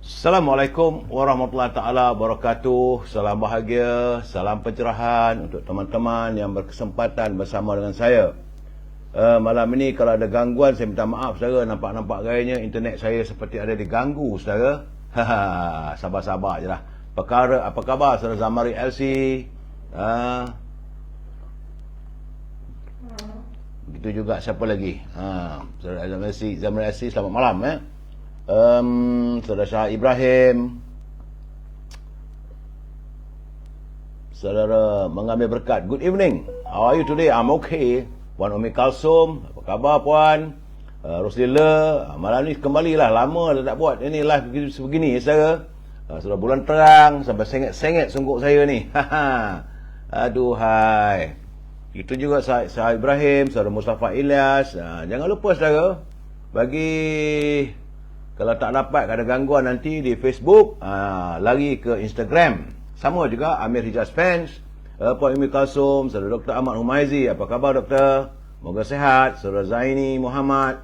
Assalamualaikum warahmatullahi taala wabarakatuh. Salam bahagia, salam pencerahan untuk teman-teman yang berkesempatan bersama dengan saya. Malam ini kalau ada gangguan saya minta maaf saudara, nampak gayanya internet saya seperti ada diganggu saudara. Sabar-sabar je lah. Apa khabar saudara Zamari LC? Begitu juga siapa lagi? Saudara Zamari LC, selamat malam Saudara Syah Ibrahim, Saudara mengambil berkat, good evening, how are you today? I'm okay. Puan Umi Kalsum, apa khabar Puan? Roslila, malam ni kembalilah, lama dah tak buat ini live begini saudara. Sudah bulan terang sampai sengit-sengit sungguh saya ni. Aduhai. Itu juga Syah Ibrahim, Saudara Mustafa Ilyas. Jangan lupa saudara, bagi kalau tak dapat ada gangguan nanti di Facebook, lari ke Instagram. Sama juga Amir Hijaz Fans, Puan Umi Kalsum, Saudara Dr. Ahmad Humaizi. Apa khabar doktor? Moga sehat. Saudara Zaini Muhammad.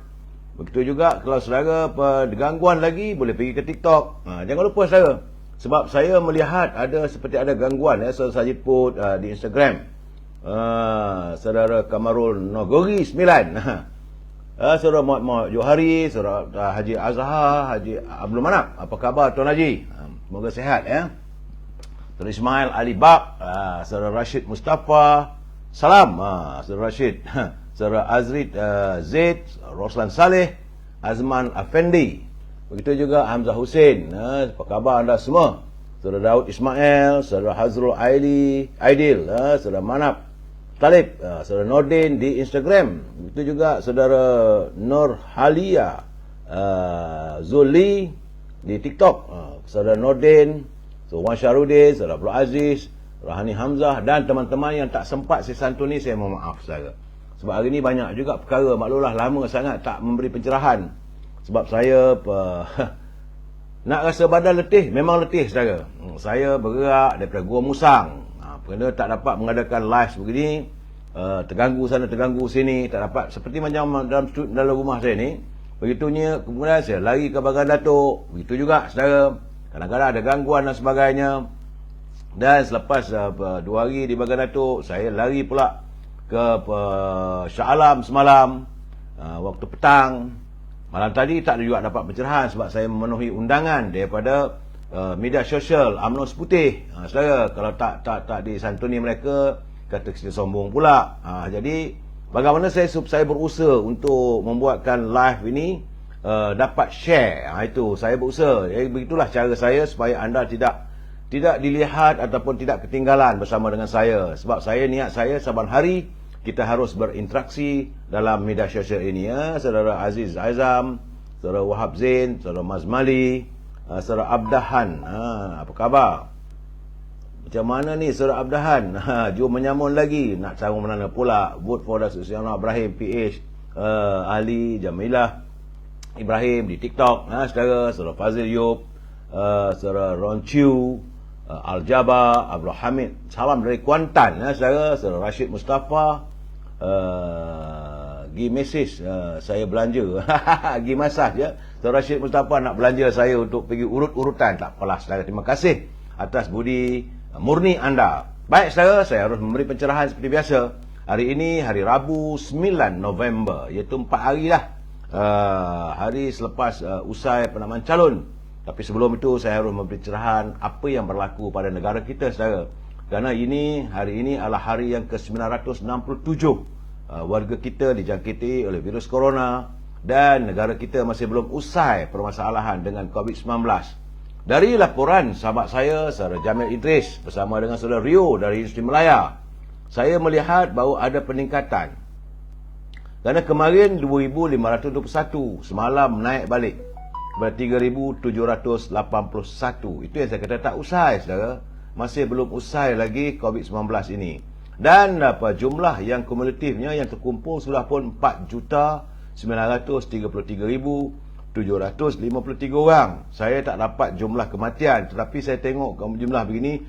Begitu juga kalau saudara ada gangguan lagi, boleh pergi ke TikTok. Jangan lupa saudara, sebab saya melihat ada seperti ada gangguan saudara Sajid put di Instagram. Saudara Kamarul Nogori 9. Saudara Muhammad Johari, Saudara Haji Azhar, Haji Abdul Manap. Apa khabar Tuan Haji? Semoga sihat Saudara Ismail Ali Bab, Saudara Rashid Mustafa. Salam Saudara Rashid. Saudara Azrid Zaid, Roslan Saleh, Azman Afendi. Begitu juga Hamzah Hussein. Apa khabar anda semua? Saudara Daud Ismail, Saudara Hazrul Aidil, Saudara Manap Talib, Saudara Nordin di Instagram. Begitu juga Saudara Nur Halia Zuli di TikTok. Saudara Nordin, Wan Syarudin, Saudara Abdul Aziz, Rahani Hamzah dan teman-teman yang tak sempat saya santuni, saya mohon maaf saudara. Sebab hari ni banyak juga perkara, maklumlah lama sangat tak memberi pencerahan. Sebab saya nak rasa badan letih, memang letih saudara. Saya bergerak daripada Gua Musang. Kerana tak dapat mengadakan live begini, terganggu sana terganggu sini, tak dapat seperti macam dalam rumah saya ni. Begitunya kemudian saya lari ke Bagan Datuk. Begitu juga saudara, kadang-kadang ada gangguan dan sebagainya. Dan selepas 2 hari di Bagan Datuk, saya lari pula ke Shah Alam semalam, waktu petang. Malam tadi tak juga dapat pencerahan sebab saya memenuhi undangan daripada media sosial UMNO Seputih. Saudara, kalau tak disantuni mereka, kata kita sombong pula. Jadi bagaimana saya berusaha untuk membuatkan live ini dapat share. Itu saya berusaha. Begitulah cara saya supaya anda tidak dilihat ataupun tidak ketinggalan bersama dengan saya. Sebab niat saya saban hari kita harus berinteraksi dalam media sosial ini Saudara Aziz Aizam, Saudara Wahab Zain, Saudara Mazmali, Saudara Abdahan. Apa khabar? Macam mana ni Saudara Abdahan? Jom menyamun lagi. Nak cara mana pula? Vote for Datuk Seri Anwar Ibrahim PH, Ali Jamilah Ibrahim di TikTok. Saudara Fazil Yop, Saudara Ron Chiu, Al-Jabbar, Abdul Hamid. Salam dari Kuantan. Saudara Rashid Mustafa, gi mesej saya belanja. Gi masah je. Saudara Rashid Mustafa nak belanja saya untuk pergi urut-urutan. Tak apalah saudara, terima kasih atas budi murni anda. Baik saudara, saya harus memberi pencerahan seperti biasa. Hari ini hari Rabu 9 November, iaitu 4 hari dah, hari selepas usai penamaan calon. Tapi sebelum itu saya harus memberi pencerahan apa yang berlaku pada negara kita saudara. Kerana hari ini adalah hari yang ke-967 warga kita dijangkiti oleh virus corona dan negara kita masih belum usai permasalahan dengan COVID-19. Dari laporan sahabat saya, Saudara Jamil Idris bersama dengan Saudara Rio dari Industri Melaya, saya melihat bahawa ada peningkatan. Kerana kemarin 2,521, semalam naik balik kepada 3,781. Itu yang saya kata tak usai saudara. Masih belum usai lagi COVID-19 ini. Dan jumlah yang kumulatifnya yang terkumpul sudah pun 4,933,753 orang. Saya tak dapat jumlah kematian, tetapi saya tengok jumlah begini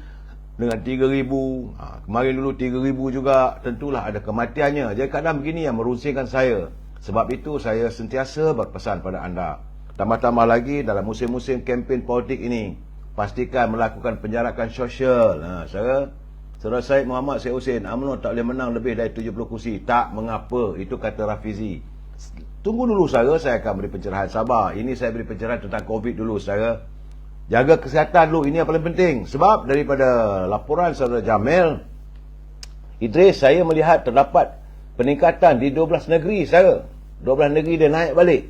dengan 3,000. Kemarin dulu 3,000 juga, tentulah ada kematiannya. Jadi keadaan begini yang merusingkan saya. Sebab itu saya sentiasa berpesan pada anda, Tambah-tambah lagi dalam musim-musim kempen politik ini, pastikan melakukan penjarakan sosial. Saudara Syed Muhammad Syed Hussein, UMNO tak boleh menang lebih dari 70 kursi. Tak mengapa, itu kata Rafizi. Tunggu dulu saudara, saya akan beri pencerahan. Sabar, ini saya beri pencerahan tentang COVID dulu saudara. Jaga kesihatan dulu, ini yang paling penting. Sebab daripada laporan saudara Jamil Idris, saya melihat terdapat peningkatan di 12 negeri saudara. 12 negeri dia naik balik.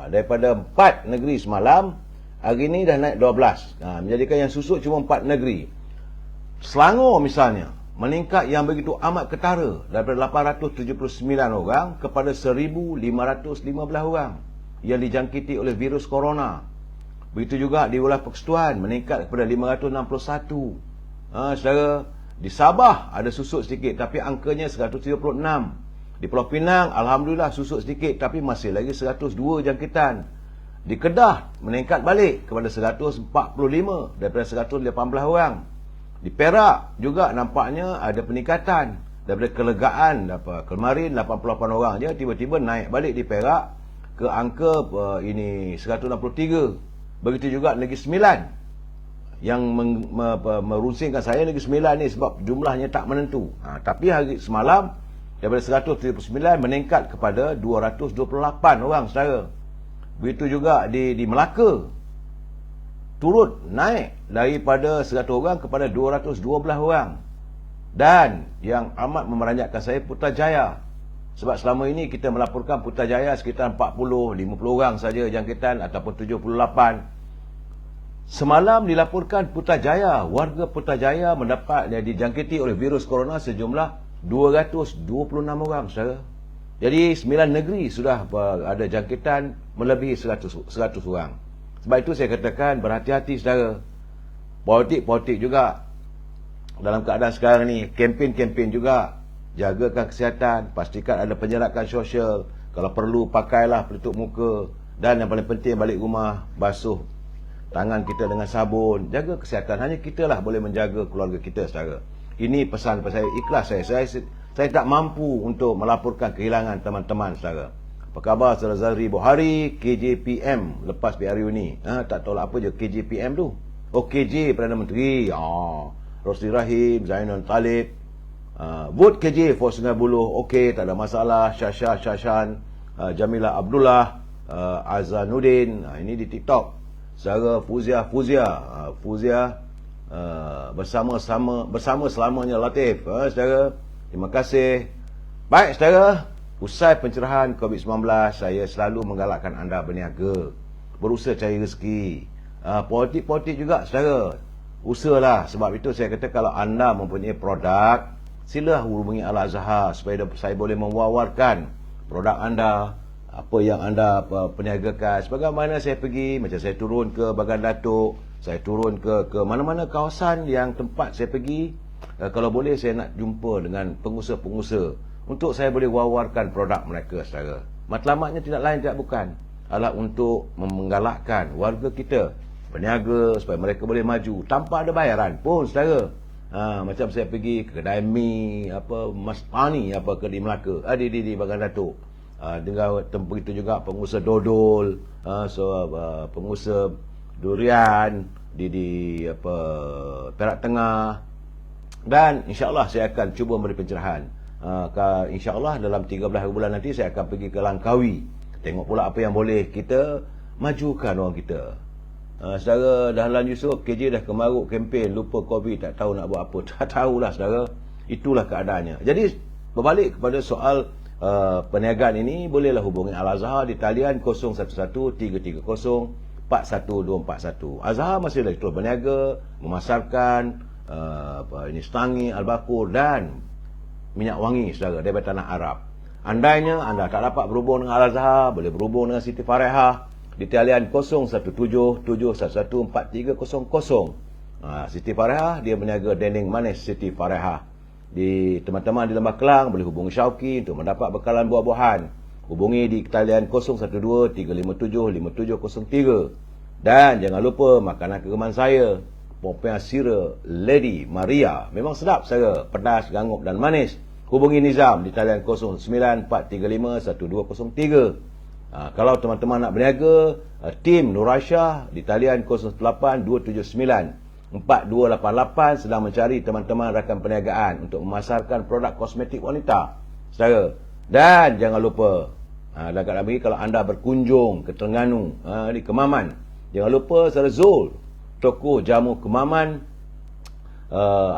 Daripada 4 negeri semalam, hari ini dah naik 12. Menjadikan yang susut cuma 4 negeri. Selangor misalnya, meningkat yang begitu amat ketara daripada 879 orang kepada 1,515 orang yang dijangkiti oleh virus corona. Begitu juga di wilayah Persekutuan, meningkat kepada 561. Saudara, di Sabah ada susut sedikit tapi angkanya 176. Di Pulau Pinang, Alhamdulillah susut sedikit tapi masih lagi 102 jangkitan. Di Kedah, meningkat balik kepada 145 daripada 118 orang. Di Perak juga nampaknya ada peningkatan. Daripada kelegaan kemarin 88 orang je, tiba-tiba naik balik di Perak ke angka 163. Begitu juga Negeri Sembilan. Yang merusingkan saya Negeri Sembilan ni sebab jumlahnya tak menentu. Tapi hari semalam daripada 179 meningkat kepada 228 orang saudara. Begitu juga di Melaka, turut naik daripada 100 orang kepada 212 orang. Dan yang amat memeranjatkan saya, Putrajaya. Sebab selama ini kita melaporkan Putrajaya sekitar 40-50 orang saja jangkitan ataupun 78. Semalam dilaporkan Putrajaya, warga Putrajaya mendapat dijangkiti oleh virus corona sejumlah 226 orang saudara. Jadi 9 negeri sudah ada jangkitan melebihi 100 orang. Sebab itu saya katakan berhati-hati saudara. Politik juga dalam keadaan sekarang ni, kempen juga, jagakan kesihatan, pastikan ada penjarakan sosial, kalau perlu pakailah pelitup muka, dan yang paling penting balik rumah basuh tangan kita dengan sabun, jaga kesihatan. Hanya kitalah boleh menjaga keluarga kita saudara. Ini pesan saya, ikhlas saya tak mampu untuk melaporkan kehilangan teman-teman saudara. Apa khabar saudara Zahri Buhari, KJPM lepas PRU ni? Tak tahu lah apa je KJPM tu. KJ Perdana Menteri. Rosli Rahim, Zainul Talib. Vote KJ for Sungai Buloh. Okey, tak ada masalah. Shashan, Jamilah Abdullah, Azanuddin. Ini di TikTok. Saudara Fuzia bersama selamanya Latif. Saudara, terima kasih. Baik saudara, usai pencerahan COVID-19, saya selalu menggalakkan anda berniaga, berusaha cari rezeki. Politik juga saudara, usahalah. Sebab itu saya kata kalau anda mempunyai produk, sila hubungi Al-Azhar supaya saya boleh mewawarkan produk anda, apa yang anda perniagakan. Sebagaimana saya pergi, macam saya turun ke Bagan Datuk, saya turun ke mana-mana kawasan yang tempat saya pergi, kalau boleh saya nak jumpa dengan pengusaha-pengusaha untuk saya boleh wawarkan produk mereka saudara. Matlamatnya tidak lain tidak bukan adalah untuk menggalakkan warga kita berniaga supaya mereka boleh maju tanpa ada bayaran pun saudara. Macam saya pergi ke kedai mi Mas Pani ke di Melaka, di Bagan Datuk. Dengan begitu juga pengusaha dodol, pengusaha durian di Perak Tengah. Dan insya-Allah saya akan cuba beri pencerahan. InsyaAllah dalam 13 bulan nanti saya akan pergi ke Langkawi, tengok pula apa yang boleh kita majukan orang kita. Saudara Dahlan Yusof, KJ dah kemaruk kempen, lupa COVID, tak tahu nak buat apa. Tak tahulah saudara, itulah keadaannya. Jadi berbalik kepada soal perniagaan ini, bolehlah hubungi Al-Azhar di talian 011-330-41241. Azhar masih lagi terus berniaga, memasarkan Stangi, Al-Bakur dan minyak wangi saudara daripada tanah Arab. Andainya anda tak dapat berhubung dengan Al-Azhar, boleh berhubung dengan Siti Farehah di talian 017-711-4300. Siti Farehah dia berniaga dendeng manis Siti Farehah. Di teman-teman di Lembah Kelang boleh hubungi Syauqi untuk mendapat bekalan buah-buahan. Hubungi di talian 012-357-5703. Dan jangan lupa makanan kegemaran saya, Popiah Sira Lady Maria. Memang sedap saya, pedas, gangup dan manis. Hubungi Nizam di talian 09-435-1203. Kalau teman-teman nak berniaga, tim Nur Aisyah di talian 08-279-4288 sedang mencari teman-teman rakan perniagaan untuk memasarkan produk kosmetik wanita, saudara. Dan jangan lupa, dekat lagi kalau anda berkunjung ke Terengganu, di Kemaman, jangan lupa saudara Zul, toko jamu Kemaman.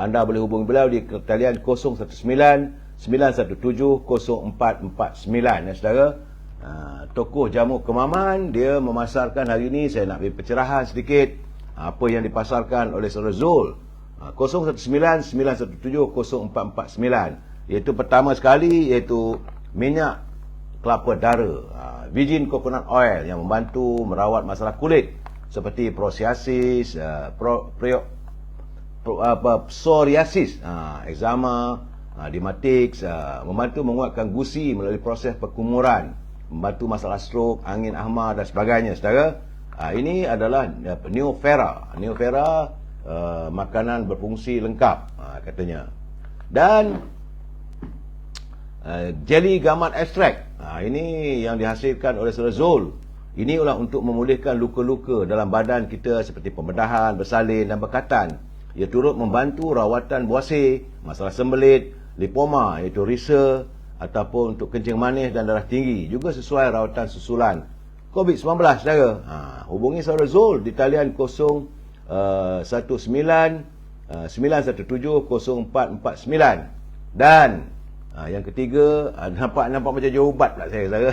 Anda boleh hubungi beliau di talian 019-917-0449, ya saudara. Toko jamu Kemaman, dia memasarkan hari ini, saya nak beri pencerahan sedikit apa yang dipasarkan oleh saudara Zul. 019-917-0449, iaitu pertama sekali iaitu minyak kelapa dara, virgin coconut oil, yang membantu merawat masalah kulit seperti psoriasis, psoriasis, eczema, dermatitis, membantu menguatkan gusi melalui proses perkumuran, membantu masalah stroke, angin ahma dan sebagainya, saudara. Ini adalah Neofera. Neofera, makanan berfungsi lengkap, katanya. Dan jelly gamat ekstrak, ini yang dihasilkan oleh saudara Zul. Ini ialah untuk memulihkan luka-luka dalam badan kita seperti pembedahan, bersalin dan bekatan. Ia turut membantu rawatan buasir, masalah sembelit, lipoma iaitu risa, ataupun untuk kencing manis dan darah tinggi, juga sesuai rawatan susulan COVID-19, saudara. Hubungi saudara Zul di talian 019-917-0449. Dan yang ketiga, nampak macam jauh ubat pula saya, saudara.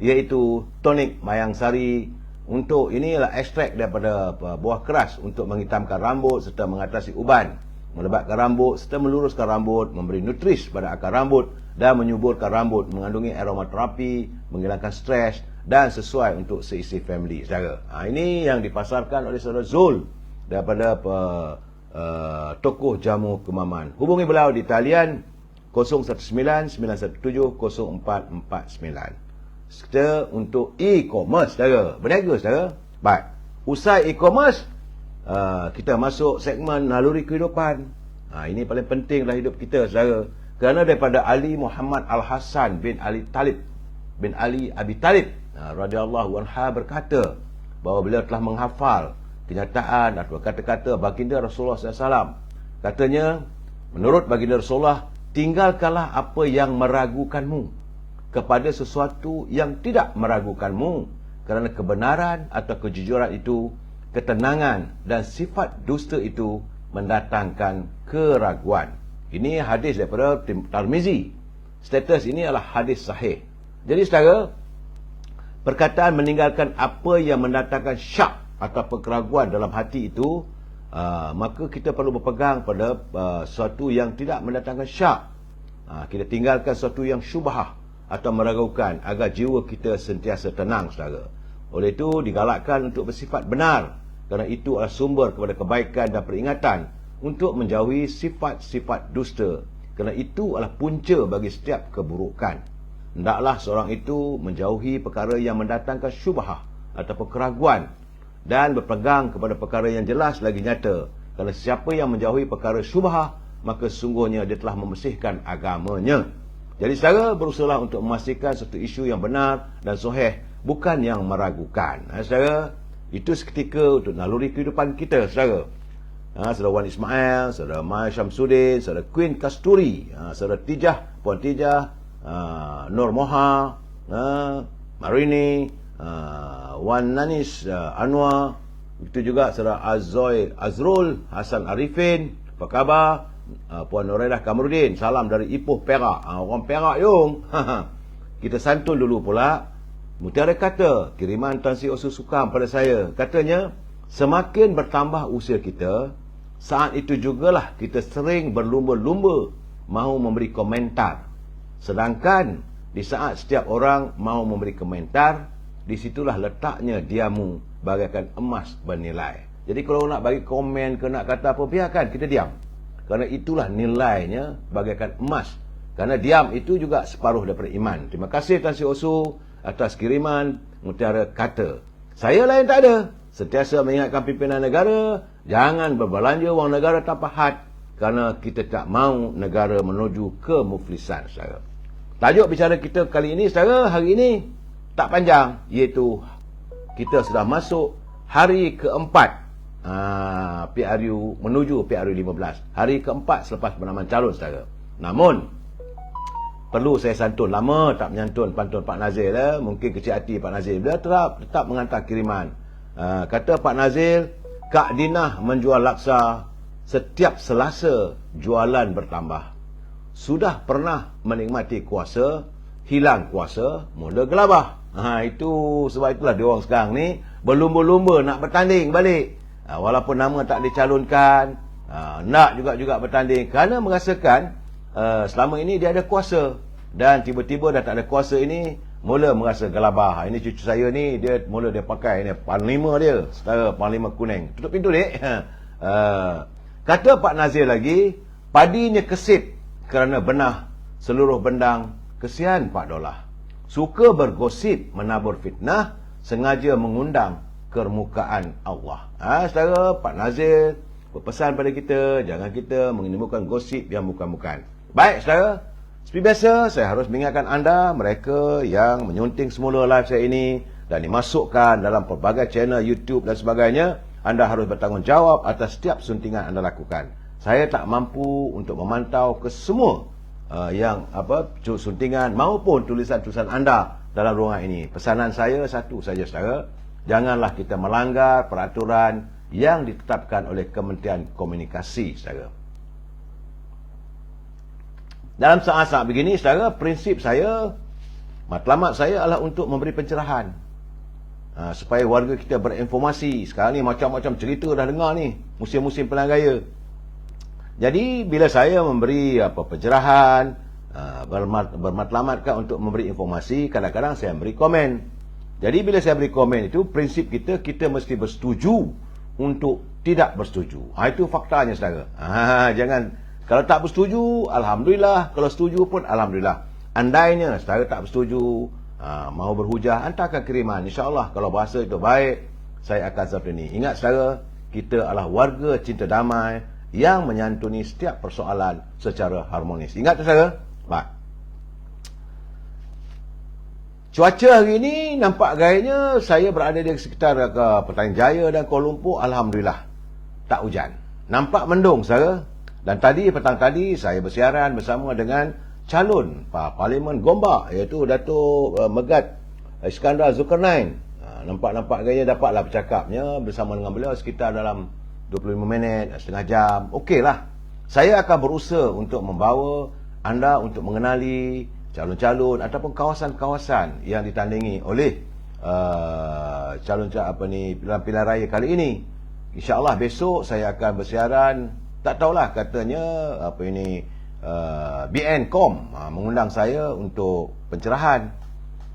Iaitu tonik mayang sari. Untuk inilah ekstrak daripada buah keras untuk menghitamkan rambut serta mengatasi uban, melebatkan rambut serta meluruskan rambut, memberi nutris pada akar rambut dan menyuburkan rambut, mengandungi aromaterapi, menghilangkan stres dan sesuai untuk seisi family, saudara. Ini yang dipasarkan oleh saudara Zul daripada toko jamu Kemaman. Hubungi beliau di talian 019-917-0449. Kita untuk e-commerce, saudara. Berniaga, saudara. Baik. Usai e-commerce, kita masuk segmen naluri kehidupan. Ini paling penting dalam hidup kita, saudara. Kerana daripada Ali Muhammad Al-Hasan bin Ali Abi Talib radhiyallahu anha berkata bahawa beliau telah menghafal kenyataan atau kata-kata baginda Rasulullah SAW. Katanya, menurut baginda Rasulullah, tinggalkanlah apa yang meragukanmu kepada sesuatu yang tidak meragukanmu, kerana kebenaran atau kejujuran itu, ketenangan dan sifat dusta itu mendatangkan keraguan. Ini hadis daripada Tirmizi. Status ini adalah hadis sahih. Jadi saudara, perkataan meninggalkan apa yang mendatangkan syak atau keraguan dalam hati itu, maka kita perlu berpegang pada sesuatu yang tidak mendatangkan syak. Kita tinggalkan sesuatu yang syubhah atau meragukan agar jiwa kita sentiasa tenang, saudara. Oleh itu digalakkan untuk bersifat benar, kerana itu adalah sumber kepada kebaikan dan peringatan untuk menjauhi sifat-sifat dusta, kerana itu adalah punca bagi setiap keburukan. Hendaklah seorang itu menjauhi perkara yang mendatangkan syubhah ataupun keraguan dan berpegang kepada perkara yang jelas lagi nyata, kerana siapa yang menjauhi perkara syubhah, maka sungguhnya dia telah membersihkan agamanya. Jadi saudara, berusahalah untuk memastikan satu isu yang benar dan sahih, bukan yang meragukan. Saudara, itu seketika untuk naluri kehidupan kita, saudara. Saudara Wan Ismail, saudara Mai Syamsuddin, saudara Queen Kasturi, saudara Tijah, Puan Tijah, Nur Moha, Marini, Wan Nanis Anwar, itu juga saudara Azrul Hasan Arifin, apa khabar? Puan Noredah Kamarudin, salam dari Ipoh Perak. Orang Perak yung. Kita santun dulu pula. Mutiara kata, kiriman Tan Sri Osu Sukam pada saya. Katanya, semakin bertambah usia kita, saat itu jugalah kita sering berlumba-lumba mahu memberi komentar. Sedangkan di saat setiap orang mahu memberi komentar, disitulah letaknya diamu bagaikan emas bernilai. Jadi kalau nak bagi komen ke nak kata apa, biarkan kita diam. Kerana itulah nilainya bagaikan emas. Kerana diam itu juga separuh daripada iman. Terima kasih Tan Sri Osu atas kiriman mutiara kata. Saya lain tak ada. Sentiasa mengingatkan pimpinan negara, jangan berbelanja wang negara tanpa had, kerana kita tak mahu negara menuju kemuflisan, saudara. Tajuk bicara kita kali ini, saudara, hari ini, tak panjang, iaitu kita sudah masuk hari keempat PRU menuju PRU 15. Hari keempat selepas penamaan calon, saudara. Namun perlu saya santun, lama tak menyantun pantun Pak Nazil. Mungkin kecil hati Pak Nazil. Dia tetap menghantar kiriman. Kata Pak Nazil, Kak Dinah menjual laksa setiap Selasa, jualan bertambah. Sudah pernah menikmati kuasa, hilang kuasa, mula gelabah. Itu sebab itulah dia orang sekarang ni berlumba-lumba nak bertanding balik. Walaupun nama tak dicalonkan, nak juga bertanding kerana merasakan selama ini dia ada kuasa, dan tiba-tiba dah tak ada kuasa ini mula merasa gelabah. Ini cucu saya ni, dia pakai ni panglima dia, saudara, panglima kuning. Tutup pintu dik. Kata Pak Nazir lagi, padinya kesit kerana benah seluruh bendang. Kesian Pak Dolah, suka bergosip, menabur fitnah, sengaja mengundang kemukaan Allah. Saudara, Pak Nazir berpesan pada kita, jangan kita menimbulkan gosip yang bukan-bukan. Baik saudara, seperti biasa saya harus mengingatkan anda, mereka yang menyunting semula live saya ini dan dimasukkan dalam pelbagai channel YouTube dan sebagainya, anda harus bertanggungjawab atas setiap suntingan anda lakukan. Saya tak mampu untuk memantau ke semua suntingan maupun tulisan-tulisan anda dalam ruangan ini. Pesanan saya satu saja saudara, janganlah kita melanggar peraturan yang ditetapkan oleh Kementerian Komunikasi saudara. Dalam saat-saat begini saudara, prinsip saya, matlamat saya adalah untuk memberi pencerahan, supaya warga kita berinformasi. Sekarang ni macam-macam cerita dah dengar ni, musim-musim pilihan raya. Jadi bila saya memberi pencerahan, bermatlamatkan untuk memberi informasi, kadang-kadang saya beri komen. Jadi bila saya beri komen itu, prinsip kita mesti bersetuju untuk tidak bersetuju. Itu faktanya saudara. Jangan, kalau tak bersetuju, alhamdulillah. Kalau setuju pun alhamdulillah. Andainya saudara tak bersetuju, mau berhujah, hantarkan kiriman. InsyaAllah kalau bahasa itu baik, saya akan seperti ini. Ingat saudara, kita adalah warga cinta damai yang menyantuni setiap persoalan secara harmonis. Ingat tu saudara? Baik. Cuaca hari ini nampak gayanya saya berada di sekitar Petaling Jaya dan Kuala Lumpur, alhamdulillah tak hujan. Nampak mendung saudara. Dan petang tadi saya bersiaran bersama dengan calon Parlimen Gombak, iaitu Datuk Megat Iskandar Zulkarnain. Nampak gayanya dapatlah bercakapnya bersama dengan beliau sekitar dalam 25 minit, setengah jam. Okeylah. Saya akan berusaha untuk membawa anda untuk mengenali calon-calon ataupun kawasan-kawasan yang ditandingi oleh pilihan raya kali ini. InsyaAllah besok saya akan bersiaran. Tak tahulah, katanya BNCom mengundang saya untuk pencerahan.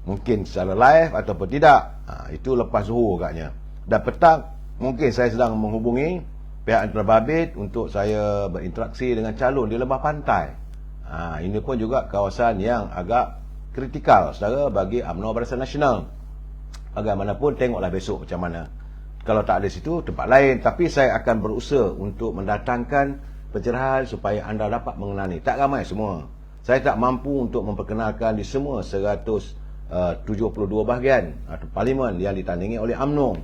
Mungkin secara live ataupun tidak. Itu lepas zuhur agaknya. Dan petang mungkin saya sedang menghubungi pihak antarababit untuk saya berinteraksi dengan calon di Lembah Pantai. Ini pun juga kawasan yang agak kritikal saudara bagi UMNO Barisan Nasional. Bagaimanapun tengoklah besok macam mana. Kalau tak ada situ, tempat lain. Tapi saya akan berusaha untuk mendatangkan pencerahan supaya anda dapat mengenali. Tak ramai semua. Saya tak mampu untuk memperkenalkan di semua 172 bahagian atau parlimen yang ditandingi oleh UMNO.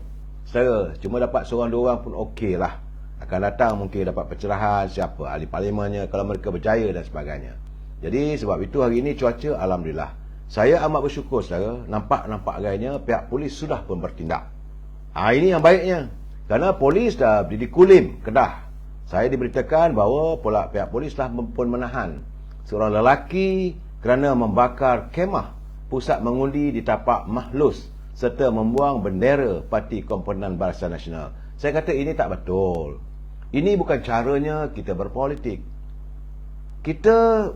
Saya cuma dapat seorang dua orang pun okey lah. Akan datang mungkin dapat pencerahan siapa ahli parlimennya kalau mereka berjaya dan sebagainya. Jadi sebab itu hari ini cuaca alhamdulillah. Saya amat bersyukur saudara, nampak gayanya pihak polis sudah pun bertindak. Ini yang baiknya. Kerana polis dah dikulim Kedah. Saya diberitakan bahawa pihak polis telah pun menahan seorang lelaki kerana membakar kemah pusat mengundi di tapak Mahlus serta membuang bendera Parti Komponen Barisan Nasional. Saya kata ini tak betul. Ini bukan caranya kita berpolitik. Kita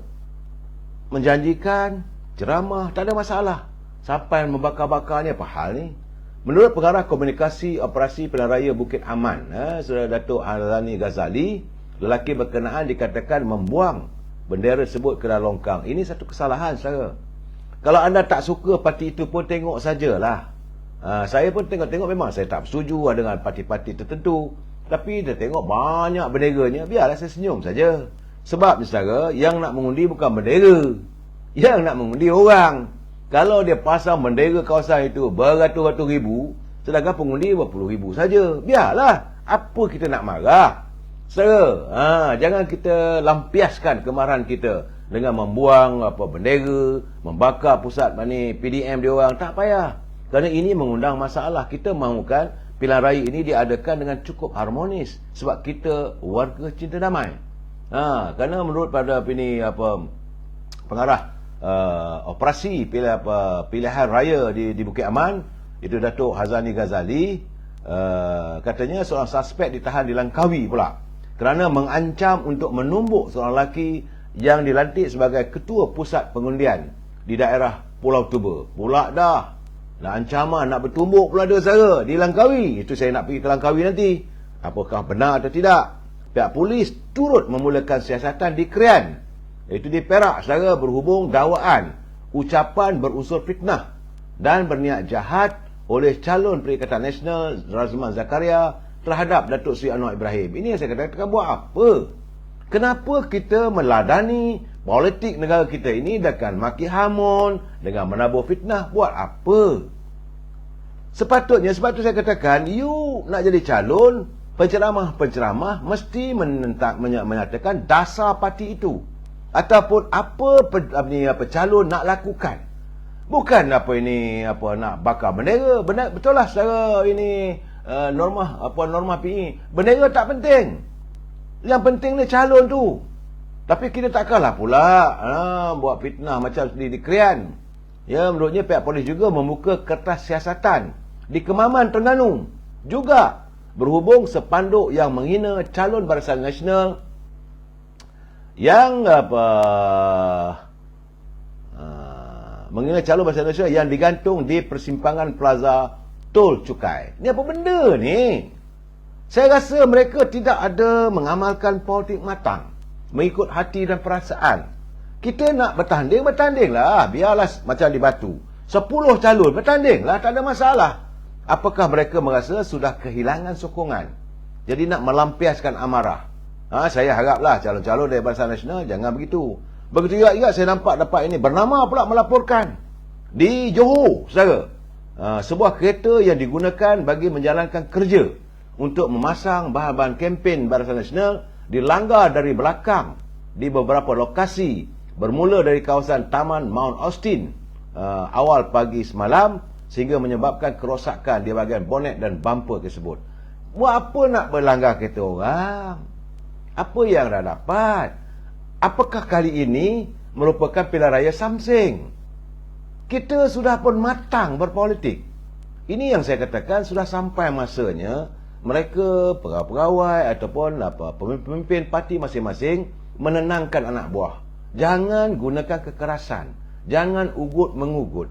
menjanjikan ceramah, tak ada masalah. Sampai membakar-bakarnya apa hal ni? Menurut Pengarah Komunikasi Operasi Pilihan Raya Bukit Aman, Saudara Datuk Alani Ghazali, lelaki berkenaan dikatakan membuang bendera tersebut ke dalam longkang. Ini satu kesalahan saudara. Kalau anda tak suka parti itu pun tengok sajalah. Saya pun tengok-tengok, memang saya tak setuju dengan parti-parti tertentu. Tapi dia tengok banyak benderanya, biarlah saya senyum saja. Sebab saudara, yang nak mengundi bukan bendera. Yang nak mengundi orang. Kalau dia pasang bendera kawasan itu beratus-ratus ribu, sedangkan pengundi berpuluh ribu saja. Biarlah. Apa kita nak marah? Saudara, jangan kita lampiaskan kemarahan kita dengan membuang bendera, membakar pusat PDM dia orang. Tak payah. Kerana ini mengundang masalah. Kita mahukan pilihan raya ini diadakan dengan cukup harmonis sebab kita warga cinta damai. Kerana menurut pada pengarah operasi pilihan raya di Bukit Aman, itu Datuk Hazani Ghazali, katanya seorang suspek ditahan di Langkawi pula kerana mengancam untuk menumbuk seorang lelaki yang dilantik sebagai ketua pusat pengundian di daerah Pulau Tuba. Pula dah nak ancaman, nak bertumbuk pula ada saudara di Langkawi. Itu saya nak pergi ke Langkawi nanti. Apakah benar atau tidak? Pihak polis turut memulakan siasatan di Krian, iaitu di Perak, saudara, berhubung dakwaan ucapan berunsur fitnah dan berniat jahat oleh calon Perikatan Nasional Razman Zakaria terhadap Datuk Seri Anwar Ibrahim. Ini yang saya katakan, buat apa? Kenapa kita meladani politik negara kita ini dengan maki hamun, dengan menabur fitnah? Buat apa? Sebab tu saya katakan, you nak jadi calon, penceramah-penceramah mesti menyatakan dasar parti itu ataupun apa calon nak lakukan. Bukan nak bakar bendera. Betul lah secara ini norma PI. Bendera tak penting. Yang penting ni calon tu. Tapi kita takkanlah pula buat fitnah macam di Krian. Ya, menurutnya pihak polis juga membuka kertas siasatan di Kemaman, Terengganu. Juga berhubung sepanduk yang menghina calon Barisan Nasional yang menghina calon Barisan Nasional yang digantung di persimpangan Plaza Tol Cukai. Ni apa benda ni? Saya rasa mereka tidak ada mengamalkan politik matang, mengikut hati dan perasaan. Kita nak bertandinglah. Biarlah macam di Batu. 10 calon bertandinglah, tak ada masalah. Apakah mereka merasa sudah kehilangan sokongan? Jadi nak melampiaskan amarah. Saya haraplah calon-calon dari Barisan Nasional jangan begitu. Begitu juga saya dapat ini bernama pula melaporkan di Johor, saudara. Sebuah kereta yang digunakan bagi menjalankan kerja untuk memasang bahan-bahan kempen Barisan Nasional dilanggar dari belakang di beberapa lokasi, bermula dari kawasan Taman Mount Austin awal pagi semalam sehingga menyebabkan kerosakan di bahagian bonet dan bumper tersebut. Buat apa nak berlanggar kereta orang? Apa yang dah dapat? Apakah kali ini merupakan pilihan raya samsing? Kita sudah pun matang berpolitik. Ini yang saya katakan, sudah sampai masanya mereka, pegawai-pegawai ataupun pemimpin parti masing-masing menenangkan anak buah. Jangan gunakan kekerasan. Jangan ugut-mengugut.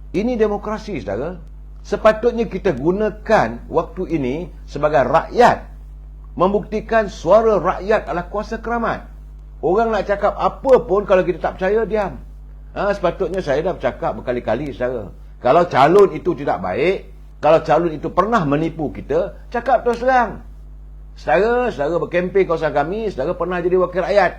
Ini demokrasi, saudara. Sepatutnya kita gunakan waktu ini sebagai rakyat. Membuktikan suara rakyat adalah kuasa keramat. Orang nak cakap apa pun, kalau kita tak percaya, diam. Sepatutnya saya dah bercakap berkali-kali, saudara. Kalau calon itu tidak baik, kalau calon itu pernah menipu kita, cakap terus terang. Saudara berkempen kawasan kami, saudara pernah jadi wakil rakyat.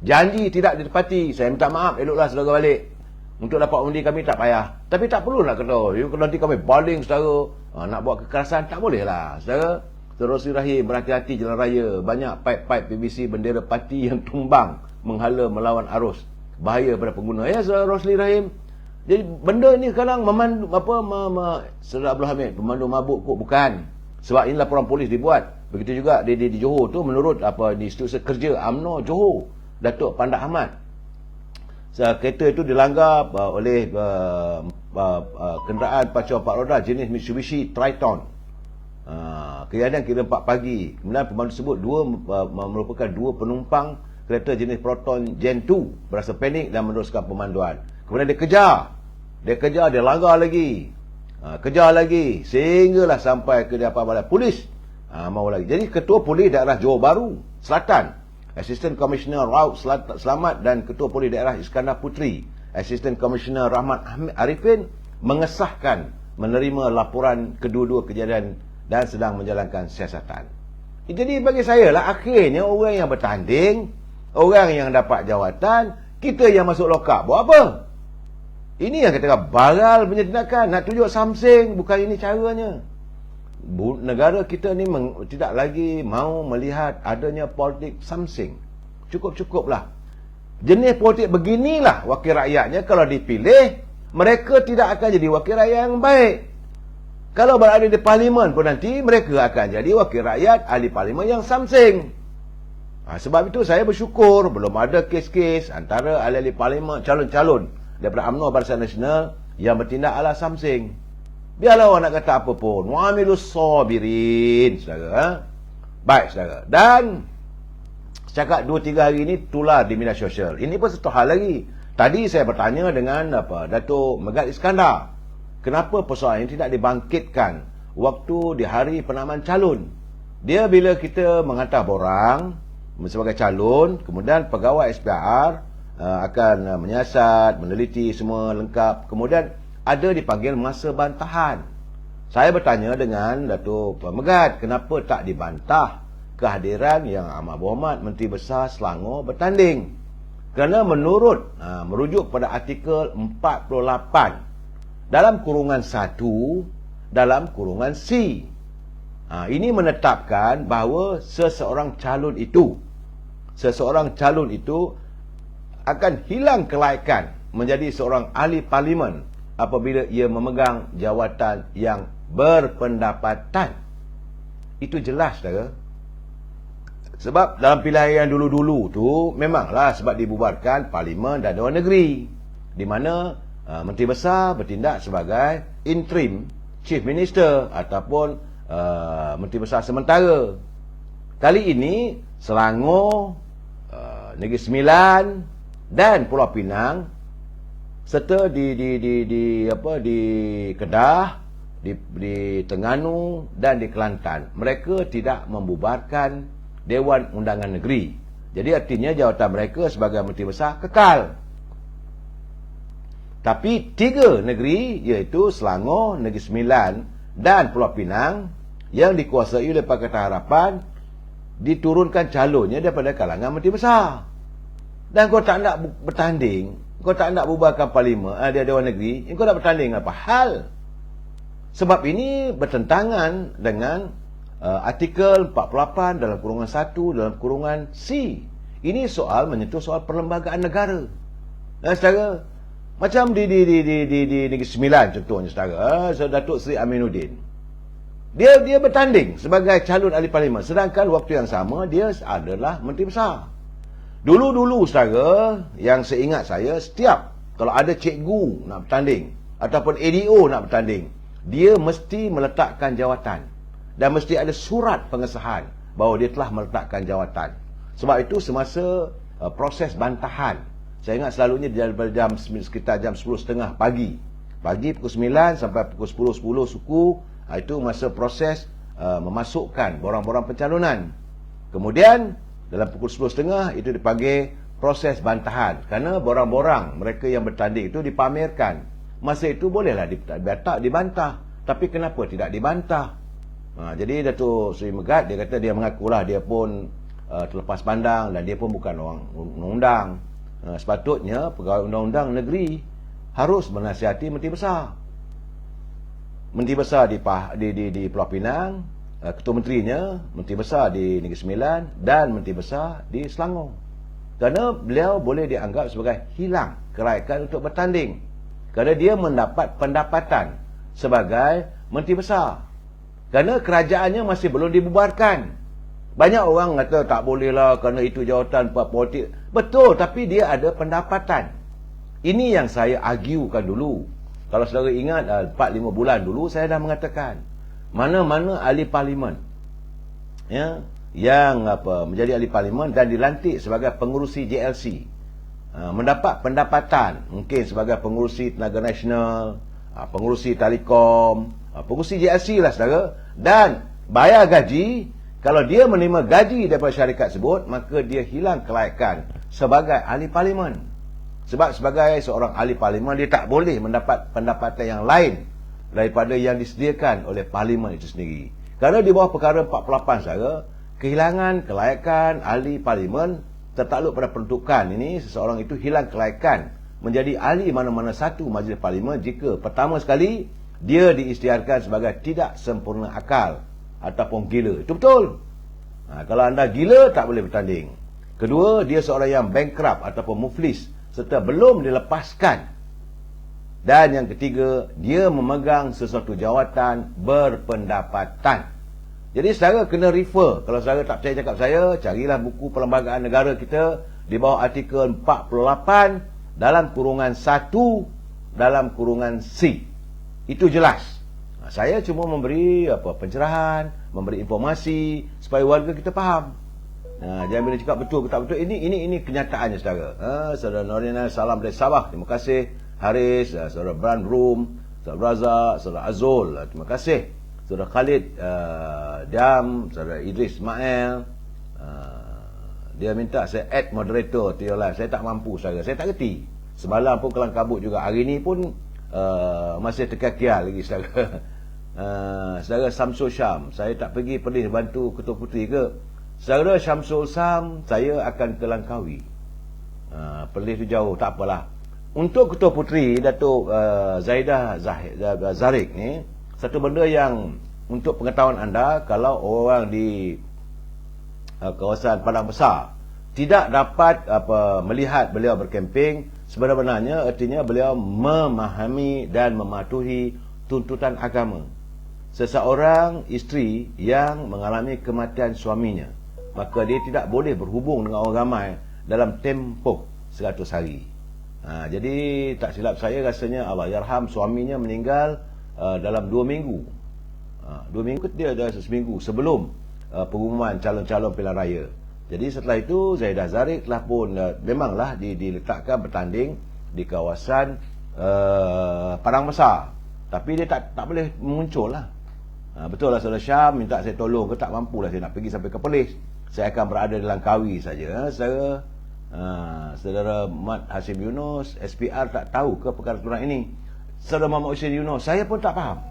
Janji tidak ditepati. Saya minta maaf, eloklah saudara balik. Untuk dapat undi kami tak payah. Tapi tak perlu nak kata, nanti kami baling saudara. Nak buat kekerasan, tak boleh lah. Saudara, Rosli Rahim, berhati-hati jalan raya. Banyak paip-paip PVC bendera parti yang tumbang menghala melawan arus. Bahaya pada pengguna. Ya, saudara Rosli Rahim. Jadi benda ni sekarang memandu Saudara Abdul Hamid, pemandu mabuk kok bukan. Sebab ini laporan polis dibuat. Begitu juga di Johor tu, menurut di Institusi Kerja UMNO Johor, Datuk Pandak Ahmad, kereta itu dilanggar oleh kenderaan pacuan 4 roda jenis Mitsubishi Triton. Kejadian kira 4 pagi. Kemudian pemandu tersebut merupakan 2 penumpang kereta jenis Proton Gen 2 berasa panik dan meneruskan pemanduan. Kemudian dia kejar, dia langgar lagi. Kejar lagi sehinggalah sampai ke depan balai polis. Mau lagi. Jadi Ketua Polis Daerah Johor Bahru Selatan, Assistant Commissioner Raut Selamat dan Ketua Polis Daerah Iskandar Puteri, Assistant Commissioner Rahmat Arifin mengesahkan menerima laporan kedua-dua kejadian dan sedang menjalankan siasatan. Jadi bagi saya lah, akhirnya orang yang bertanding, orang yang dapat jawatan, kita yang masuk lokap. Buat apa? Ini yang kita kata baral punya tindakan. Nak tunjuk something, bukan ini caranya. Negara kita ni tidak lagi mau melihat adanya politik something. Cukup-cukuplah. Jenis politik beginilah wakil rakyatnya kalau dipilih, mereka tidak akan jadi wakil rakyat yang baik. Kalau berada di parlimen pun nanti, mereka akan jadi wakil rakyat, ahli parlimen yang something. Sebab itu saya bersyukur belum ada kes-kes antara ahli-ahli parlimen, calon-calon daripada UMNO Barisan Nasional yang bertindak ala something. Biarlah orang nak kata apa pun. Mu'amilus sabirin, saudara. Baik, saudara. Dan cakap 2-3 hari ini tular di media sosial. Ini pun satu hal lagi. Tadi saya bertanya dengan Datuk Megat Iskandar. Kenapa persoalan ini tidak dibangkitkan waktu di hari penamaan calon? Dia bila kita menghantar borang sebagai calon, kemudian pegawai SPR akan menyiasat, meneliti semua lengkap. Kemudian ada dipanggil masa bantahan. Saya bertanya dengan Datuk Megat, kenapa tak dibantah kehadiran yang amat berhormat Menteri Besar Selangor bertanding? Kerana merujuk pada artikel 48 dalam kurungan 1 dalam kurungan C. Ini menetapkan bahawa seseorang calon itu akan hilang kelaikan menjadi seorang ahli parlimen apabila ia memegang jawatan yang berpendapatan. Itu jelas, saudara. Sebab dalam pilihan yang dulu-dulu tu memanglah sebab dibubarkan parlimen dan Dewan Negeri, di mana Menteri Besar bertindak sebagai interim chief minister ataupun Menteri Besar sementara. Kali ini Selangor, Negeri Sembilan dan Pulau Pinang serta di Kedah, di Terengganu dan di Kelantan, mereka tidak membubarkan Dewan Undangan Negeri. Jadi artinya jawatan mereka sebagai Menteri Besar kekal. Tapi 3 negeri, iaitu Selangor, Negeri Sembilan dan Pulau Pinang, yang dikuasai oleh Pakatan Harapan, diturunkan calonnya daripada kalangan Menteri Besar. Dan kau tak nak bertanding, kau tak nak bubarkan parlimen, Dewan Negeri, kau nak bertanding apa hal? Sebab ini bertentangan dengan artikel 48 dalam kurungan 1 dalam kurungan C. Ini soal menyentuh soal perlembagaan negara. Saudara, macam di Negeri Sembilan contohnya, saudara, Datuk Seri Aminuddin. Dia bertanding sebagai calon ahli parlimen, sedangkan waktu yang sama dia adalah Menteri Besar. Dulu-dulu, saudara, yang seingat saya, setiap kalau ada cikgu nak bertanding ataupun ADO nak bertanding, dia mesti meletakkan jawatan dan mesti ada surat pengesahan bahawa dia telah meletakkan jawatan. Sebab itu semasa proses bantahan, saya ingat selalunya daripada sekitar jam 10.30 pagi pukul 9 sampai pukul 10.10 suku, itu masa proses memasukkan borang-borang pencalonan. Kemudian dalam pukul 10.30 itu dipanggil proses bantahan, kerana borang-borang mereka yang bertanding itu dipamerkan. Masa itu bolehlah dibantah, tapi kenapa tidak dibantah? Jadi Datuk Seri Megat, dia kata dia mengakulah dia pun terlepas pandang dan dia pun bukan orang undang-undang. Sepatutnya pegawai undang-undang negeri harus menasihati Menteri Besar. Menteri Besar di Pulau Pinang, Ketua Menterinya, Menteri Besar di Negeri Sembilan dan Menteri Besar di Selangor. Kerana beliau boleh dianggap sebagai hilang kelaikan untuk bertanding, kerana dia mendapat pendapatan sebagai Menteri Besar. Kerana kerajaannya masih belum dibubarkan. Banyak orang kata tak bolehlah kerana itu jawatan politik. Betul, tapi dia ada pendapatan. Ini yang saya arguekan dulu. Kalau saudara ingat 4-5 bulan dulu saya dah mengatakan, mana-mana ahli parlimen yang menjadi ahli parlimen dan dilantik sebagai pengurusi JLC, mendapat pendapatan mungkin sebagai pengurusi tenaga nasional, pengurusi telekom, pengurusi JLC lah, saudara, dan bayar gaji. Kalau dia menerima gaji daripada syarikat tersebut, maka dia hilang kelaikan sebagai ahli parlimen. Sebab sebagai seorang ahli parlimen, dia tak boleh mendapat pendapatan yang lain daripada yang disediakan oleh parlimen itu sendiri. Kerana di bawah perkara 48, saudara, kehilangan kelaikan ahli parlimen tertakluk pada peruntukan ini, seseorang itu hilang kelaikan menjadi ahli mana-mana satu majlis parlimen jika pertama sekali dia diisytiharkan sebagai tidak sempurna akal ataupun gila. Itu betul. Kalau anda gila, tak boleh bertanding. Kedua, dia seorang yang bankrupt ataupun muflis serta belum dilepaskan. Dan yang ketiga, dia memegang sesuatu jawatan berpendapatan. Jadi saudara kena refer. Kalau saudara tak percaya cakap saya, carilah buku Perlembagaan Negara kita di bawah artikel 48 dalam kurungan 1 dalam kurungan C. Itu jelas. Saya cuma memberi pencerahan, memberi informasi supaya warga kita faham. Jangan bila cakap betul ke tak betul. Ini kenyataannya saudara. Saudara Norina, salam dari Sabah. Terima kasih. Haris, saudara Bran Room, saudara Razak, saudara Azul, terima kasih. Saudara Khalid Diam, saudara Idris Ismail. Dia minta saya add moderator to your live. Saya tak mampu saudara. Saya tak kerti. Semalam pun kelang kabut juga. Hari ni pun masih terkial lagi saudara. Saudara Samsul Syam, saya tak pergi Perlis bantu Ketua Puteri ke? Saudara Syamsul Sam, saya akan ke Langkawi. Perlis tu jauh, tak apalah. Untuk Ketua Puteri Datuk Zaidah Zarik ni, satu benda yang untuk pengetahuan anda, kalau orang di kawasan Padang Besar tidak dapat melihat beliau berkemping, sebenarnya artinya beliau memahami dan mematuhi tuntutan agama. Seseorang isteri yang mengalami kematian suaminya, maka dia tidak boleh berhubung dengan orang ramai dalam tempoh 100 hari. Jadi tak silap saya rasanya Allahyarham suaminya meninggal dalam 2 minggu. 2 minggu dia dah seminggu sebelum pengumuman calon-calon pilihan raya. Jadi setelah itu Zaidah Zarik telah pun memanglah diletakkan bertanding di kawasan Padang Besar. Tapi dia tak boleh muncul lah. Betul lah saudara Syam minta saya tolong ke, tak mampu lah saya nak pergi sampai ke Perlis. Saya akan berada di Langkawi saja. Saudara Mat Hashim Yunus, SPR tak tahu ke perkara turang ini. Saudara Muhammad Hussein Yunus, saya pun tak faham.